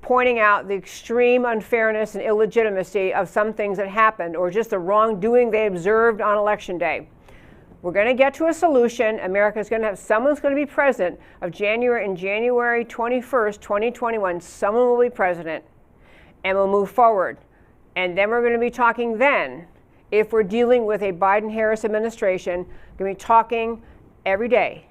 pointing out the extreme unfairness and illegitimacy of some things that happened, or just the wrongdoing they observed on Election Day. We're going to get to a solution. America's going to have, someone's going to be president of January 21st, 2021. Someone will be president, and we'll move forward. And then we're going to be talking then, if we're dealing with a Biden-Harris administration, we're going to be talking every day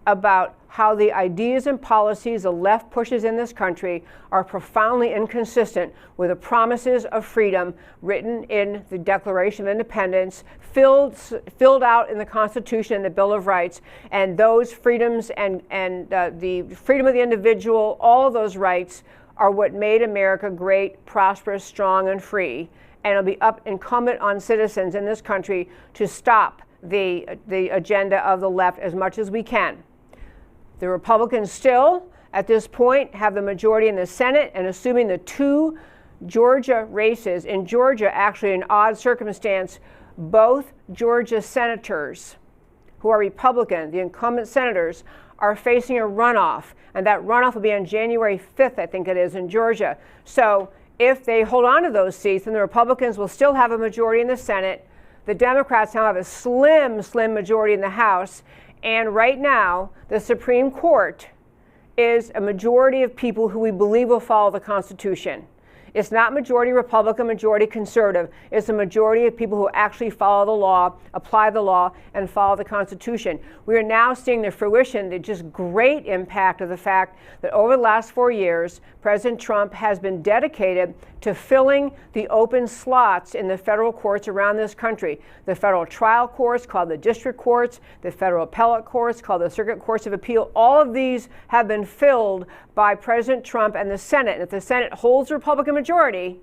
about how the ideas and policies the left pushes in this country are profoundly inconsistent with the promises of freedom written in the Declaration of Independence, filled out in the Constitution and the Bill of Rights, and those freedoms and the freedom of the individual, all of those rights are what made America great, prosperous, strong, and free. And it'll be incumbent on citizens in this country to stop the agenda of the left as much as we can. The Republicans still, at this point, have the majority in the Senate, and assuming the 2 Georgia races, in Georgia, actually an odd circumstance, both Georgia senators who are Republican, the incumbent senators, are facing a runoff, and that runoff will be on January 5th, I think it is, in Georgia. So if they hold on to those seats, then the Republicans will still have a majority in the Senate. The Democrats now have a slim majority in the House. And right now, the Supreme Court is a majority of people who we believe will follow the Constitution. It's not majority Republican, majority conservative. It's a majority of people who actually follow the law, apply the law, and follow the Constitution. We are now seeing the fruition, the just great impact of the fact that over the last 4 years, President Trump has been dedicated to filling the open slots in the federal courts around this country. The federal trial courts, called the district courts, the federal appellate courts, called the circuit courts of appeal, all of these have been filled by President Trump and the Senate. And if the Senate holds the Republican majority,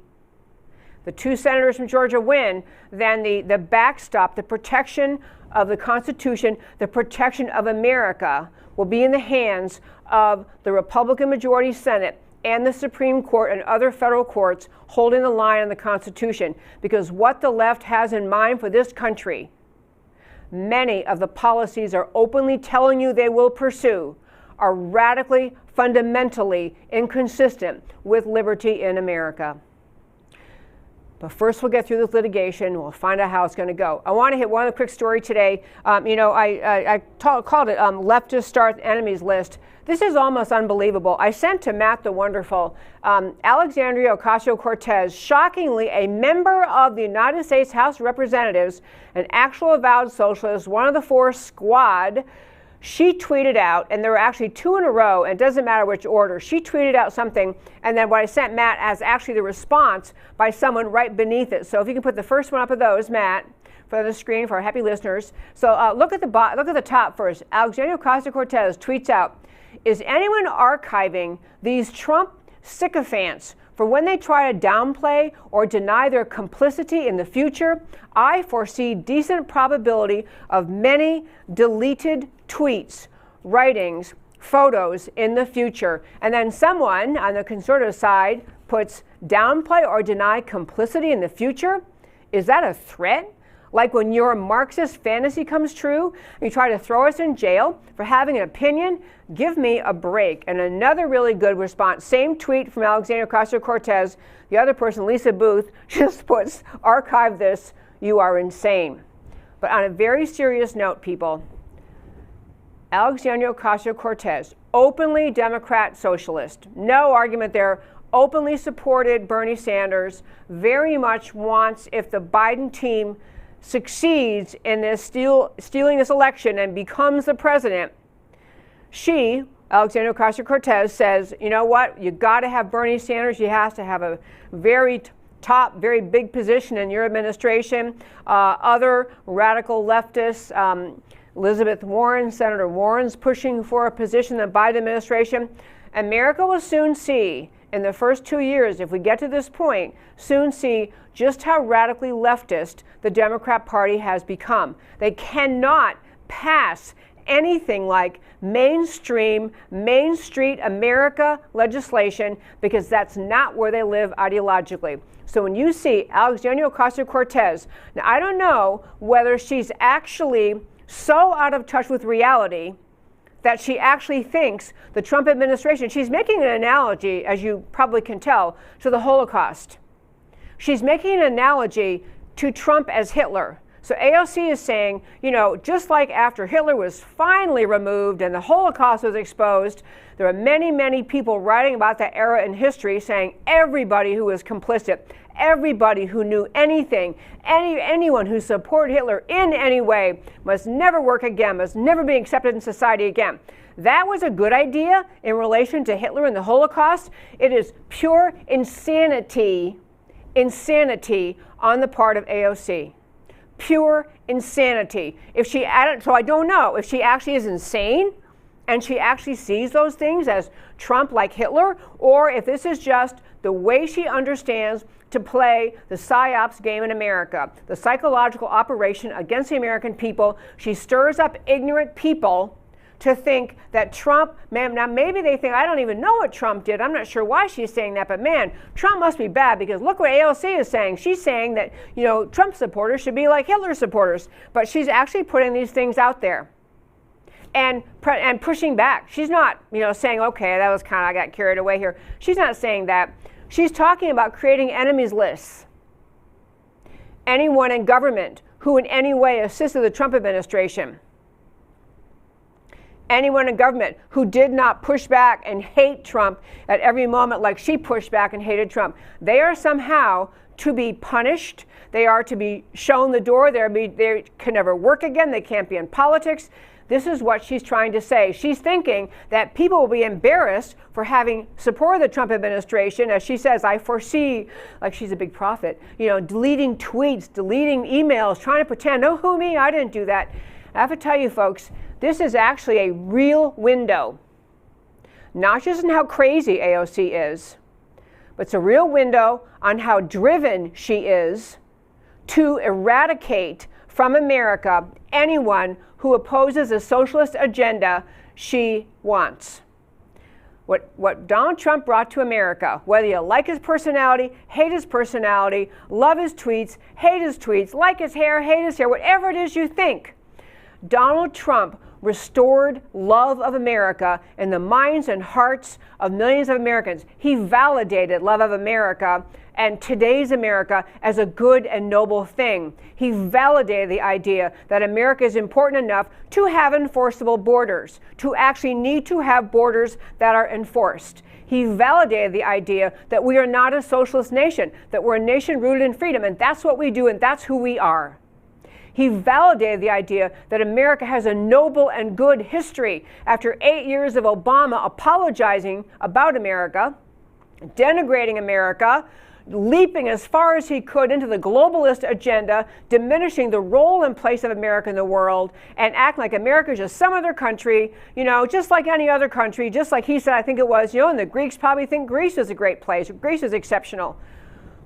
the 2 senators from Georgia win, then the backstop, the protection of the Constitution, the protection of America will be in the hands of the Republican majority Senate and the Supreme Court and other federal courts holding the line on the Constitution. Because what the left has in mind for this country, many of the policies are openly telling you they will pursue, are radically, fundamentally inconsistent with liberty in America. But first, we'll get through this litigation. We'll find out how it's going to go. I want to hit one other quick story today. I called it Leftist Start Enemies List. This is almost unbelievable. I sent to Matt the Wonderful, Alexandria Ocasio-Cortez, shockingly a member of the United States House of Representatives, an actual avowed socialist, one of the 4 squad. She tweeted out, and there were actually 2 in a row, and it doesn't matter which order. She tweeted out something, and then what I sent Matt as actually the response by someone right beneath it. So if you can put the first one up of those, Matt, for the screen for our happy listeners. So look at the top first. Alexandria Ocasio-Cortez tweets out, "Is anyone archiving these Trump sycophants for when they try to downplay or deny their complicity in the future? I foresee decent probability of many deleted tweets, writings, photos in the future." And then someone on the conservative side puts downplay or deny complicity in the future. Is that a threat? Like when your Marxist fantasy comes true, you try to throw us in jail for having an opinion? Give me a break. And another really good response, same tweet from Alexandria Ocasio-Cortez. The other person, Lisa Booth, just puts, "Archive this, you are insane." But on a very serious note, people, Alexandria Ocasio-Cortez, openly Democrat socialist, no argument there, openly supported Bernie Sanders, very much wants, if the Biden team succeeds in this stealing this election and becomes the president, she, Alexandria Ocasio-Cortez, says, you know what, you got to have Bernie Sanders, you have to have a very top, very big position in your administration. Other radical leftists, Elizabeth Warren, Senator Warren's pushing for a position in the Biden administration. America will soon see, in the first 2 years, if we get to this point, soon see just how radically leftist the Democrat Party has become. They cannot pass anything like mainstream, Main Street America legislation because that's not where they live ideologically. So when you see Alexandria Ocasio-Cortez, now I don't know whether she's actually so out of touch with reality that she actually thinks the Trump administration, she's making an analogy, as you probably can tell, to the Holocaust. She's making an analogy to Trump as Hitler. So AOC is saying, just like after Hitler was finally removed and the Holocaust was exposed, there are many, many people writing about that era in history saying everybody who was complicit, everybody who knew anything, anyone who supported Hitler in any way must never work again, must never be accepted in society again. That was a good idea in relation to Hitler and the Holocaust. It is pure insanity on the part of AOC. Pure insanity. So I don't know if she actually is insane and she actually sees those things as Trump like Hitler, or if this is just the way she understands to play the PSYOPs game in America, the psychological operation against the American people. She stirs up ignorant people to think that Trump, now maybe they think, I don't even know what Trump did. I'm not sure why she's saying that, but man, Trump must be bad because look what AOC is saying. She's saying that, Trump supporters should be like Hitler supporters, but she's actually putting these things out there and pushing back. She's not, saying, okay, that was I got carried away here. She's not saying that. She's talking about creating enemies lists. Anyone in government who in any way assisted the Trump administration. Anyone in government who did not push back and hate Trump at every moment like she pushed back and hated Trump. They are somehow to be punished. They are to be shown the door. They can never work again. They can't be in politics. This is what she's trying to say. She's thinking that people will be embarrassed for having supported the Trump administration. As she says, I foresee, like she's a big prophet, deleting tweets, deleting emails, trying to pretend, oh, who me? I didn't do that. I have to tell you, folks, this is actually a real window, not just in how crazy AOC is, but it's a real window on how driven she is to eradicate from America anyone who opposes the socialist agenda she wants. What Donald Trump brought to America, whether you like his personality, hate his personality, love his tweets, hate his tweets, like his hair, hate his hair, whatever it is you think, Donald Trump restored love of America in the minds and hearts of millions of Americans. He validated love of America and today's America as a good and noble thing. He validated the idea that America is important enough to have enforceable borders, to actually need to have borders that are enforced. He validated the idea that we are not a socialist nation, that we're a nation rooted in freedom, and that's what we do, and that's who we are. He validated the idea that America has a noble and good history after 8 years of Obama apologizing about America, denigrating America, leaping as far as he could into the globalist agenda, diminishing the role and place of America in the world, and acting like America is just some other country, just like any other country, just like he said, I think it was, and the Greeks probably think Greece is a great place, Greece is exceptional.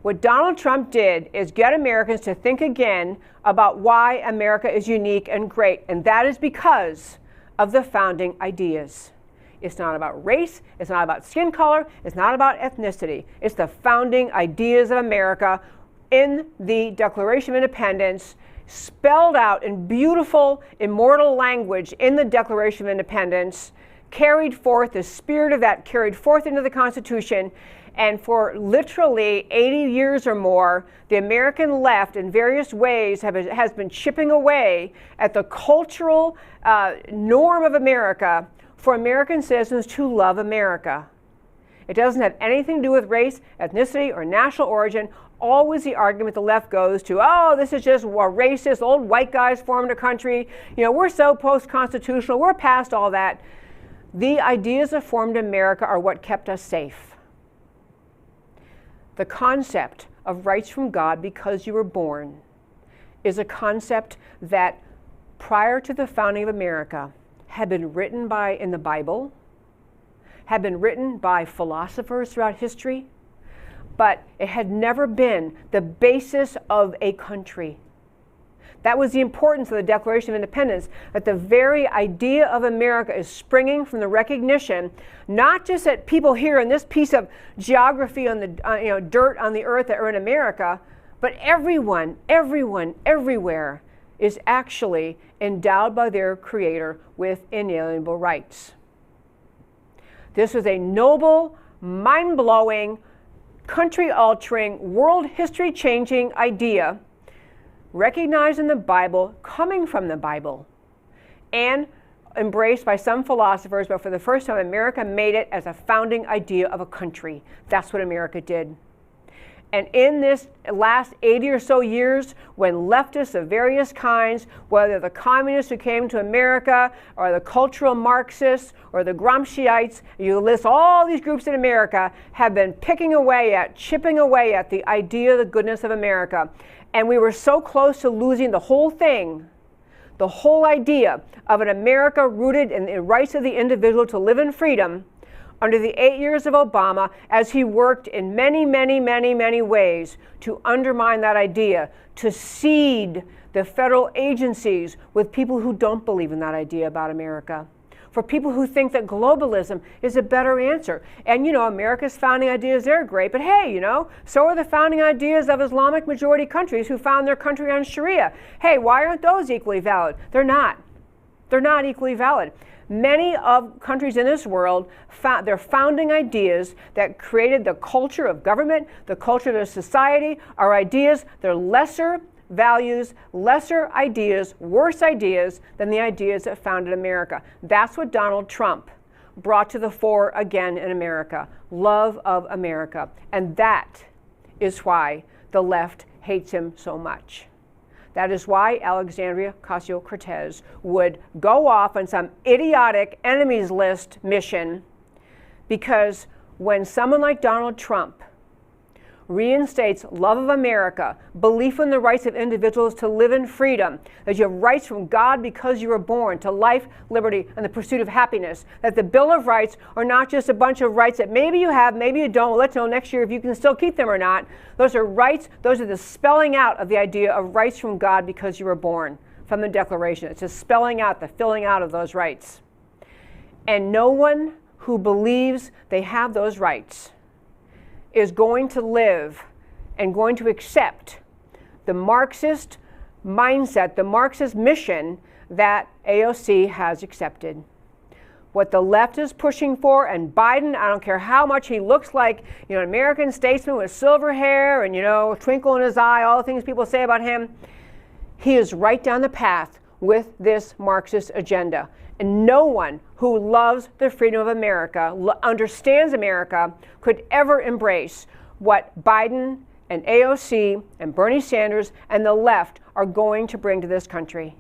What Donald Trump did is get Americans to think again about why America is unique and great, and that is because of the founding ideas. It's not about race, it's not about skin color, it's not about ethnicity. It's the founding ideas of America in the Declaration of Independence, spelled out in beautiful, immortal language in the Declaration of Independence, carried forth, the spirit of that carried forth into the Constitution. And for literally 80 years or more, the American left in various ways has been chipping away at the cultural norm of America for American citizens to love America. It doesn't have anything to do with race, ethnicity, or national origin. Always the argument the left goes to, oh, this is just racist, old white guys formed a country. We're so post-constitutional, we're past all that. The ideas that formed America are what kept us safe. The concept of rights from God because you were born is a concept that prior to the founding of America had been written in the Bible, had been written by philosophers throughout history, but it had never been the basis of a country. That was the importance of the Declaration of Independence, that the very idea of America is springing from the recognition, not just that people here in this piece of geography on the dirt on the earth that are in America, but everyone, everywhere is actually endowed by their Creator with inalienable rights. This was a noble, mind-blowing, country-altering, world history-changing idea recognized in the Bible, coming from the Bible, and embraced by some philosophers, but for the first time, America made it as a founding idea of a country. That's what America did. And in this last 80 or so years, when leftists of various kinds, whether the communists who came to America, or the cultural Marxists, or the Gramsciites, you list all these groups in America, have been chipping away at the idea of the goodness of America. And we were so close to losing the whole thing, the whole idea of an America rooted in the rights of the individual to live in freedom, under the 8 years of Obama, as he worked in many ways to undermine that idea, to seed the federal agencies with people who don't believe in that idea about America, for people who think that globalism is a better answer. And, America's founding ideas, they're great, but hey, so are the founding ideas of Islamic majority countries who found their country on Sharia. Hey, why aren't those equally valid? They're not. They're not equally valid. Many of countries in this world, their founding ideas that created the culture of government, the culture of their society, are ideas, they're lesser values, lesser ideas, worse ideas than the ideas that founded America. That's what Donald Trump brought to the fore again in America. Love of America. And that is why the left hates him so much. That is why Alexandria Ocasio-Cortez would go off on some idiotic enemies list mission, because when someone like Donald Trump reinstates love of America, belief in the rights of individuals to live in freedom, that you have rights from God because you were born to life, liberty, and the pursuit of happiness, that the Bill of Rights are not just a bunch of rights that maybe you have, maybe you don't, let's know next year if you can still keep them or not. Those are rights, those are the spelling out of the idea of rights from God because you were born, from the Declaration. It's just spelling out, the filling out of those rights. And no one who believes they have those rights is going to live and going to accept the Marxist mindset, the Marxist mission that AOC has accepted. What the left is pushing for, and Biden, I don't care how much he looks like, an American statesman with silver hair and, a twinkle in his eye, all the things people say about him, he is right down the path with this Marxist agenda. And no one who loves the freedom of America, understands America, could ever embrace what Biden and AOC and Bernie Sanders and the left are going to bring to this country.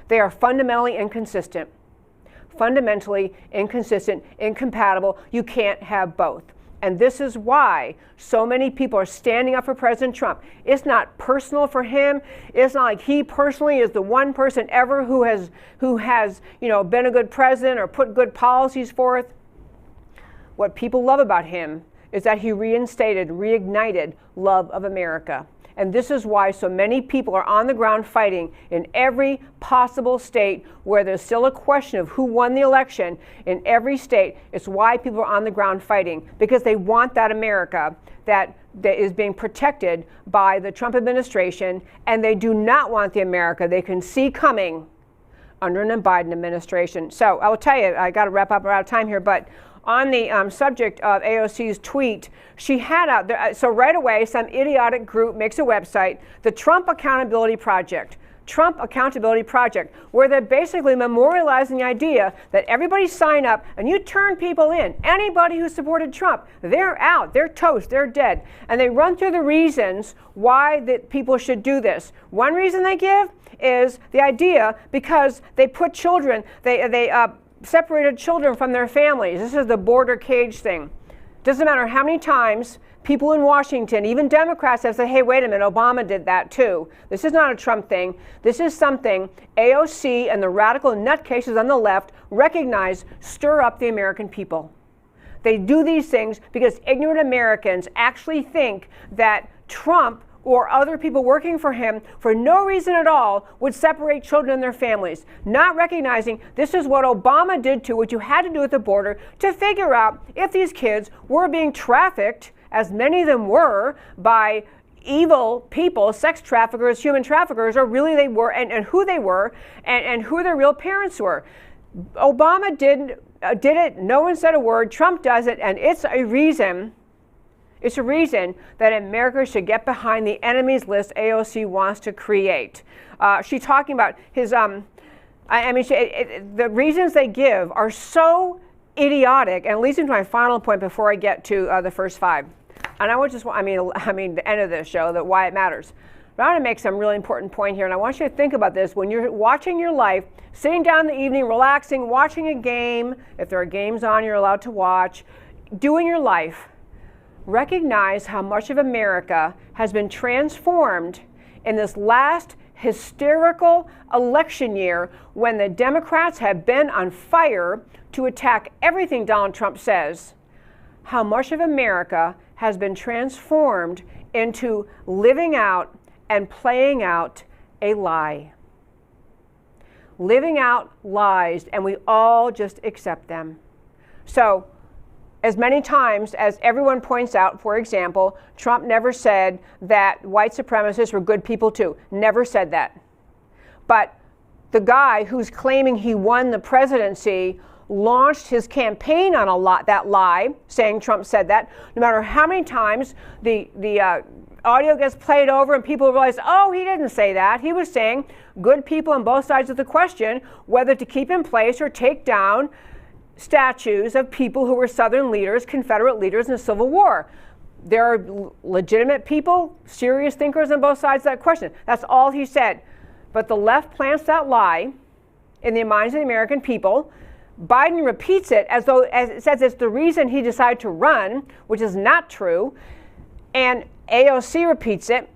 They are fundamentally inconsistent. Fundamentally inconsistent, incompatible. You can't have both. And this is why so many people are standing up for President Trump. It's not personal for him. It's not like he personally is the one person ever who has been a good president or put good policies forth. What people love about him is that he reignited love of America. And this is why so many people are on the ground fighting in every possible state where there's still a question of who won the election. In every state, it's why people are on the ground fighting, because they want that America that is being protected by the Trump administration, and they do not want the America they can see coming under an Biden administration. So I will tell you, I got to wrap up, we're out of time here, but on the subject of AOC's tweet, she had out there, so right away, some idiotic group makes a website, the Trump Accountability Project, where they're basically memorializing the idea that everybody sign up and you turn people in. Anybody who supported Trump, they're out, they're toast, they're dead. And they run through the reasons why that people should do this. One reason they give is the idea because they put children, they separated children from their families. This is the border cage thing. Doesn't matter how many times people in Washington, even Democrats, have said, hey, wait a minute, Obama did that too. This is not a Trump thing. This is something AOC and the radical nutcases on the left recognize stir up the American people. They do these things because ignorant Americans actually think that Trump or other people working for him for no reason at all would separate children and their families, not recognizing this is what Obama did to what you had to do at the border to figure out if these kids were being trafficked, as many of them were, by evil people, sex traffickers, human traffickers, or really they were, and who they were, and who their real parents were. Obama did it. No one said a word. Trump does it, and it's a reason that America should get behind the enemies list AOC wants to create. She's talking about his. The reasons they give are so idiotic, and leads into my final point before I get to the first five. And I would just, the end of this show, that why it matters. But I want to make some really important point here, and I want you to think about this when you're watching your life, sitting down in the evening, relaxing, watching a game. If there are games on, you're allowed to watch. Doing your life. Recognize how much of America has been transformed in this last hysterical election year when the Democrats have been on fire to attack everything Donald Trump says. How much of America has been transformed into living out and playing out a lie. Living out lies, and we all just accept them. So, as many times as everyone points out, for example, Trump never said that white supremacists were good people too. Never said that. But the guy who's claiming he won the presidency launched his campaign on that lie, saying Trump said that. No matter how many times the audio gets played over and people realize, oh, he didn't say that. He was saying good people on both sides of the question, whether to keep in place or take down statues of people who were Southern leaders, Confederate leaders in the Civil War. There are legitimate people, serious thinkers on both sides of that question. That's all he said. But the left plants that lie in the minds of the American people. Biden repeats it as it says it's the reason he decided to run, which is not true. And AOC repeats it.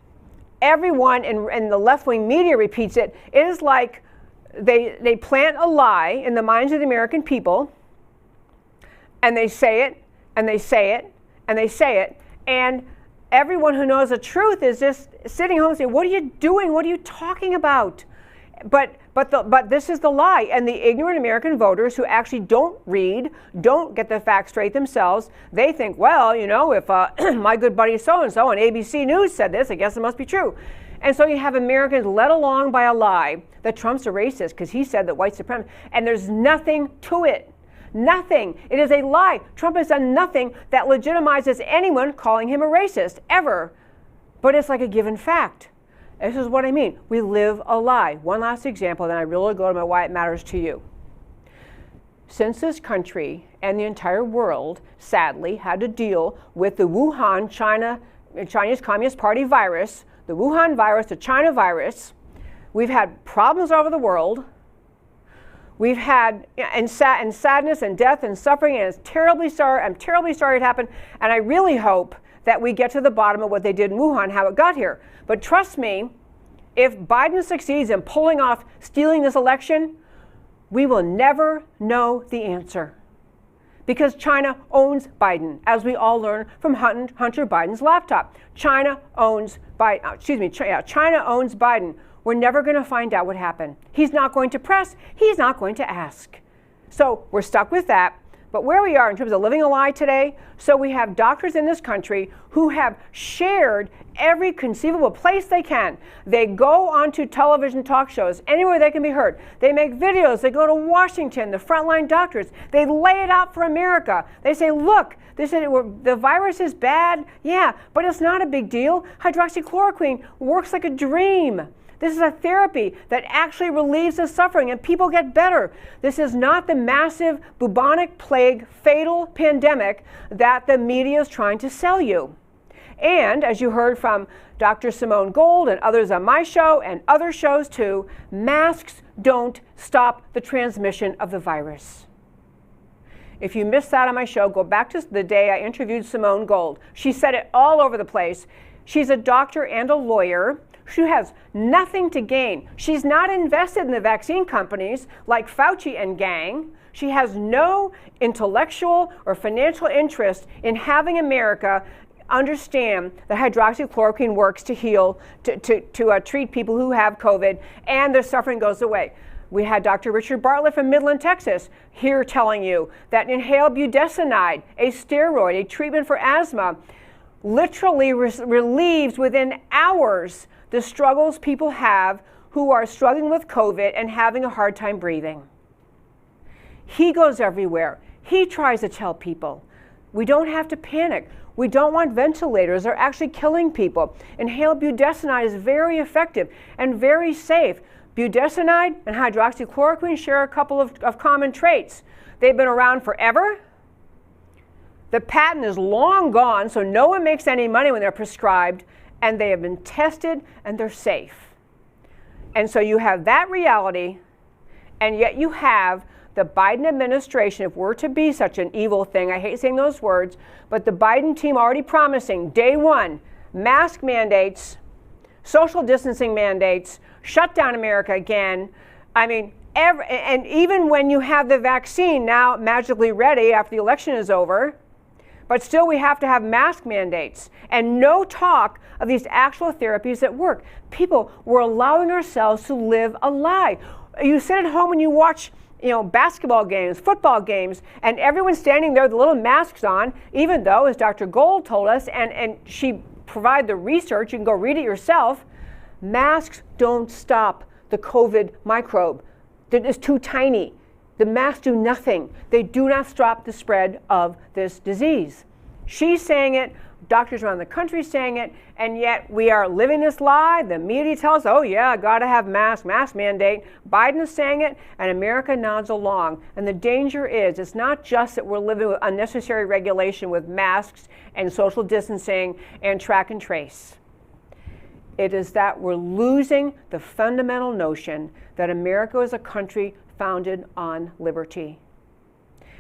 Everyone in the left-wing media repeats it. It is like they plant a lie in the minds of the American people, and they say it, and they say it, and they say it, and everyone who knows the truth is just sitting home and saying, what are you doing? What are you talking about? But this is the lie. And the ignorant American voters who actually don't read, don't get the facts straight themselves, they think, well, if my good buddy so-and-so on ABC News said this, I guess it must be true. And so you have Americans led along by a lie that Trump's a racist because he said that white supremacy, and there's nothing to it. Nothing. It is a lie. Trump has done nothing that legitimizes anyone calling him a racist, ever. But it's like a given fact. This is what I mean. We live a lie. One last example, then I really go to my why it matters to you. Since this country and the entire world, sadly, had to deal with the Wuhan, Chinese Communist Party virus, the Wuhan virus, the China virus, we've had problems all over the world. We've had and sadness and death and suffering, and I'm terribly sorry it happened, and I really hope that we get to the bottom of what they did in Wuhan, how it got here. But trust me, if Biden succeeds in pulling off stealing this election, we will never know the answer. Because China owns Biden, as we all learned from Hunter Biden's laptop. China owns Biden. We're never going to find out what happened. He's not going to press. He's not going to ask. So we're stuck with that. But where we are in terms of living a lie today, so we have doctors in this country who have shared every conceivable place they can. They go onto television talk shows, anywhere they can be heard. They make videos. They go to Washington, the frontline doctors. They lay it out for America. They say, look, the virus is bad. Yeah, but it's not a big deal. Hydroxychloroquine works like a dream. This is a therapy that actually relieves the suffering and people get better. This is not the massive bubonic plague fatal pandemic that the media is trying to sell you. And as you heard from Dr. Simone Gold and others on my show and other shows too, masks don't stop the transmission of the virus. If you missed that on my show, go back to the day I interviewed Simone Gold. She said it all over the place. She's a doctor and a lawyer. She has nothing to gain. She's not invested in the vaccine companies like Fauci and gang. She has no intellectual or financial interest in having America understand that hydroxychloroquine works to heal, to treat people who have COVID, and their suffering goes away. We had Dr. Richard Bartlett from Midland, Texas, here telling you that inhaled budesonide, a steroid, a treatment for asthma, literally relieves within hours the struggles people have who are struggling with COVID and having a hard time breathing. He goes everywhere. He tries to tell people, we don't have to panic. We don't want ventilators. They're actually killing people. Inhaled budesonide is very effective and very safe. Budesonide and hydroxychloroquine share a couple of common traits. They've been around forever. The patent is long gone, so no one makes any money when they're prescribed, and they have been tested and they're safe. And so you have that reality, and yet you have the Biden administration, if we're to be such an evil thing, I hate saying those words, but the Biden team already promising day one, mask mandates, social distancing mandates, shut down America again. I mean, and even when you have the vaccine now magically ready after the election is over, but still we have to have mask mandates and no talk of these actual therapies that work. People, we're allowing ourselves to live a lie. You sit at home and you watch basketball games, football games, and everyone's standing there with little masks on, even though, as Dr. Gold told us, and she provided the research, you can go read it yourself, masks don't stop the COVID microbe. It's too tiny. The masks do nothing. They do not stop the spread of this disease. She's saying it, doctors around the country saying it, and yet we are living this lie. The media tells us, oh yeah, gotta have mask mandate. Biden is saying it, and America nods along. And the danger is, it's not just that we're living with unnecessary regulation with masks and social distancing and track and trace. It is that we're losing the fundamental notion that America is a country founded on liberty,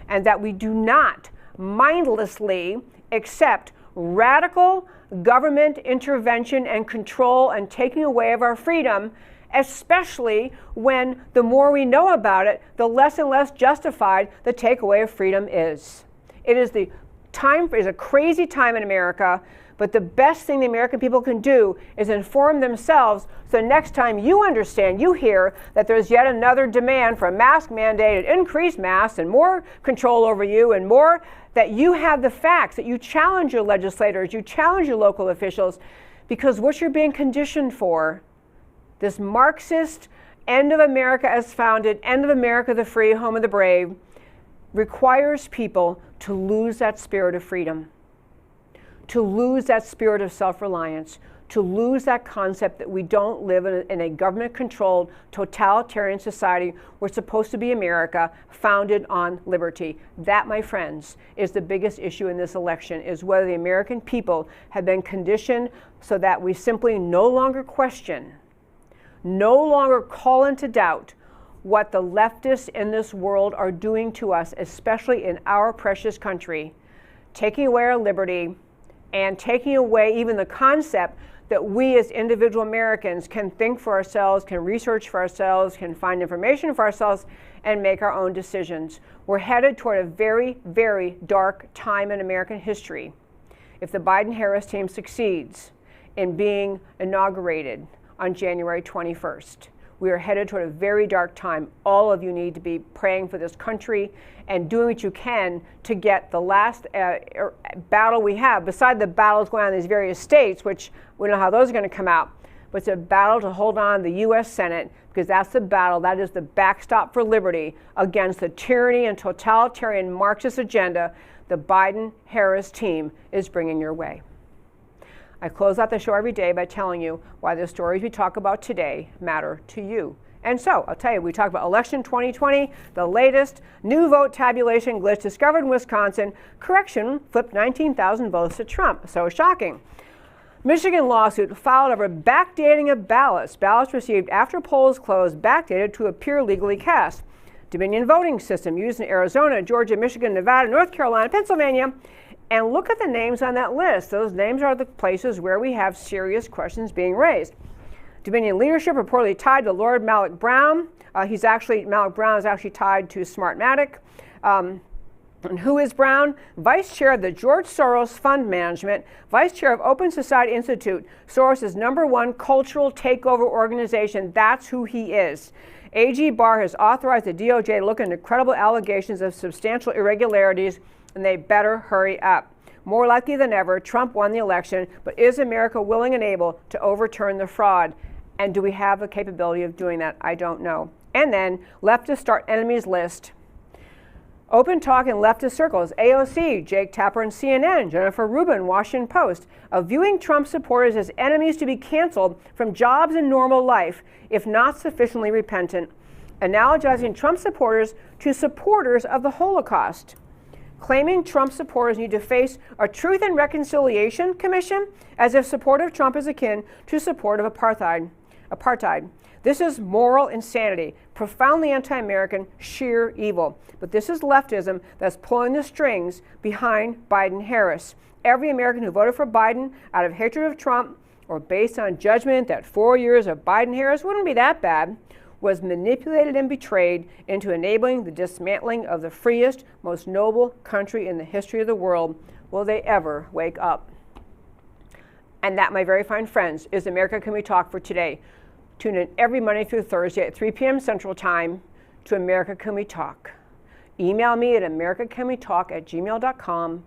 and that we do not mindlessly accept radical government intervention and control and taking away of our freedom, especially when the more we know about it, the less and less justified the takeaway of freedom is. It is a crazy time in America, but the best thing the American people can do is inform themselves so next time you understand, you hear that there's yet another demand for a mask mandate and increased masks and more control over you and more, that you have the facts, that you challenge your legislators, you challenge your local officials, because what you're being conditioned for, this Marxist end of America as founded, end of America the free, home of the brave, requires people to lose that spirit of freedom, to lose that spirit of self-reliance, to lose that concept that we don't live in a government-controlled, totalitarian society. We're supposed to be America, founded on liberty. That, my friends, is the biggest issue in this election, is whether the American people have been conditioned so that we simply no longer question, no longer call into doubt what the leftists in this world are doing to us, especially in our precious country, taking away our liberty, and taking away even the concept that we as individual Americans can think for ourselves, can research for ourselves, can find information for ourselves, and make our own decisions. We're headed toward a very, very dark time in American history if the Biden-Harris team succeeds in being inaugurated on January 21st. We are headed toward a very dark time. All of you need to be praying for this country and doing what you can to get the last battle we have, beside the battles going on in these various states, which we don't know how those are going to come out, but it's a battle to hold on the U.S. Senate, because that's the battle, that is the backstop for liberty against the tyranny and totalitarian Marxist agenda the Biden-Harris team is bringing your way. I close out the show every day by telling you why the stories we talk about today matter to you. And so, I'll tell you, we talk about election 2020, the latest, new vote tabulation glitch discovered in Wisconsin, correction, flipped 19,000 votes to Trump. So shocking. Michigan lawsuit filed over backdating of ballots. Ballots received after polls closed, backdated to appear legally cast. Dominion voting system used in Arizona, Georgia, Michigan, Nevada, North Carolina, Pennsylvania. And look at the names on that list. Those names are the places where we have serious questions being raised. Dominion leadership reportedly tied to Lord Malik Brown. Malik Brown is actually tied to Smartmatic. And who is Brown? Vice chair of the George Soros Fund Management, vice chair of Open Society Institute, Soros' #1 cultural takeover organization. That's who he is. AG Barr has authorized the DOJ to look into credible allegations of substantial irregularities, and they better hurry up. More likely than ever, Trump won the election, but is America willing and able to overturn the fraud? And do we have the capability of doing that? I don't know. And then, leftists start enemies list. Open talk in leftist circles, AOC, Jake Tapper and CNN, Jennifer Rubin, Washington Post, of viewing Trump supporters as enemies to be canceled from jobs and normal life if not sufficiently repentant, analogizing Trump supporters to supporters of the Holocaust, claiming Trump supporters need to face a Truth and Reconciliation Commission as if support of Trump is akin to support of apartheid. This is moral insanity, profoundly anti-American, sheer evil. But this is leftism that's pulling the strings behind Biden-Harris. Every American who voted for Biden out of hatred of Trump or based on judgment that 4 years of Biden-Harris wouldn't be that bad was manipulated and betrayed into enabling the dismantling of the freest, most noble country in the history of the world. Will they ever wake up? And that, my very fine friends, is America Can We Talk for today. Tune in every Monday through Thursday at 3 p.m. Central Time to America Can We Talk. Email me at americacanwetalk@gmail.com.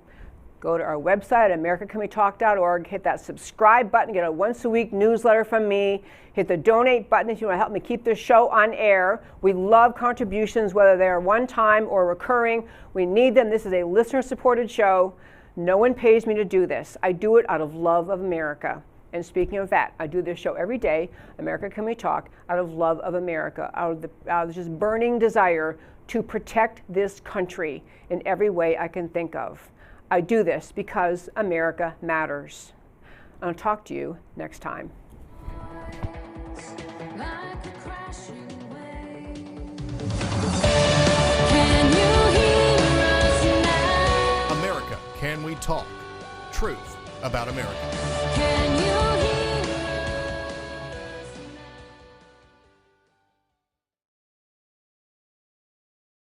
Go to our website at americacanwetalk.org. Hit that subscribe button. Get a once-a-week newsletter from me. Hit the donate button if you want to help me keep this show on air. We love contributions, whether they're one-time or recurring. We need them. This is a listener-supported show. No one pays me to do this. I do it out of love of America. And speaking of that, I do this show every day, America Can We Talk, out of love of America, out of just burning desire to protect this country in every way I can think of. I do this because America matters. I'll talk to you next time. America Can We Talk? Truth about America.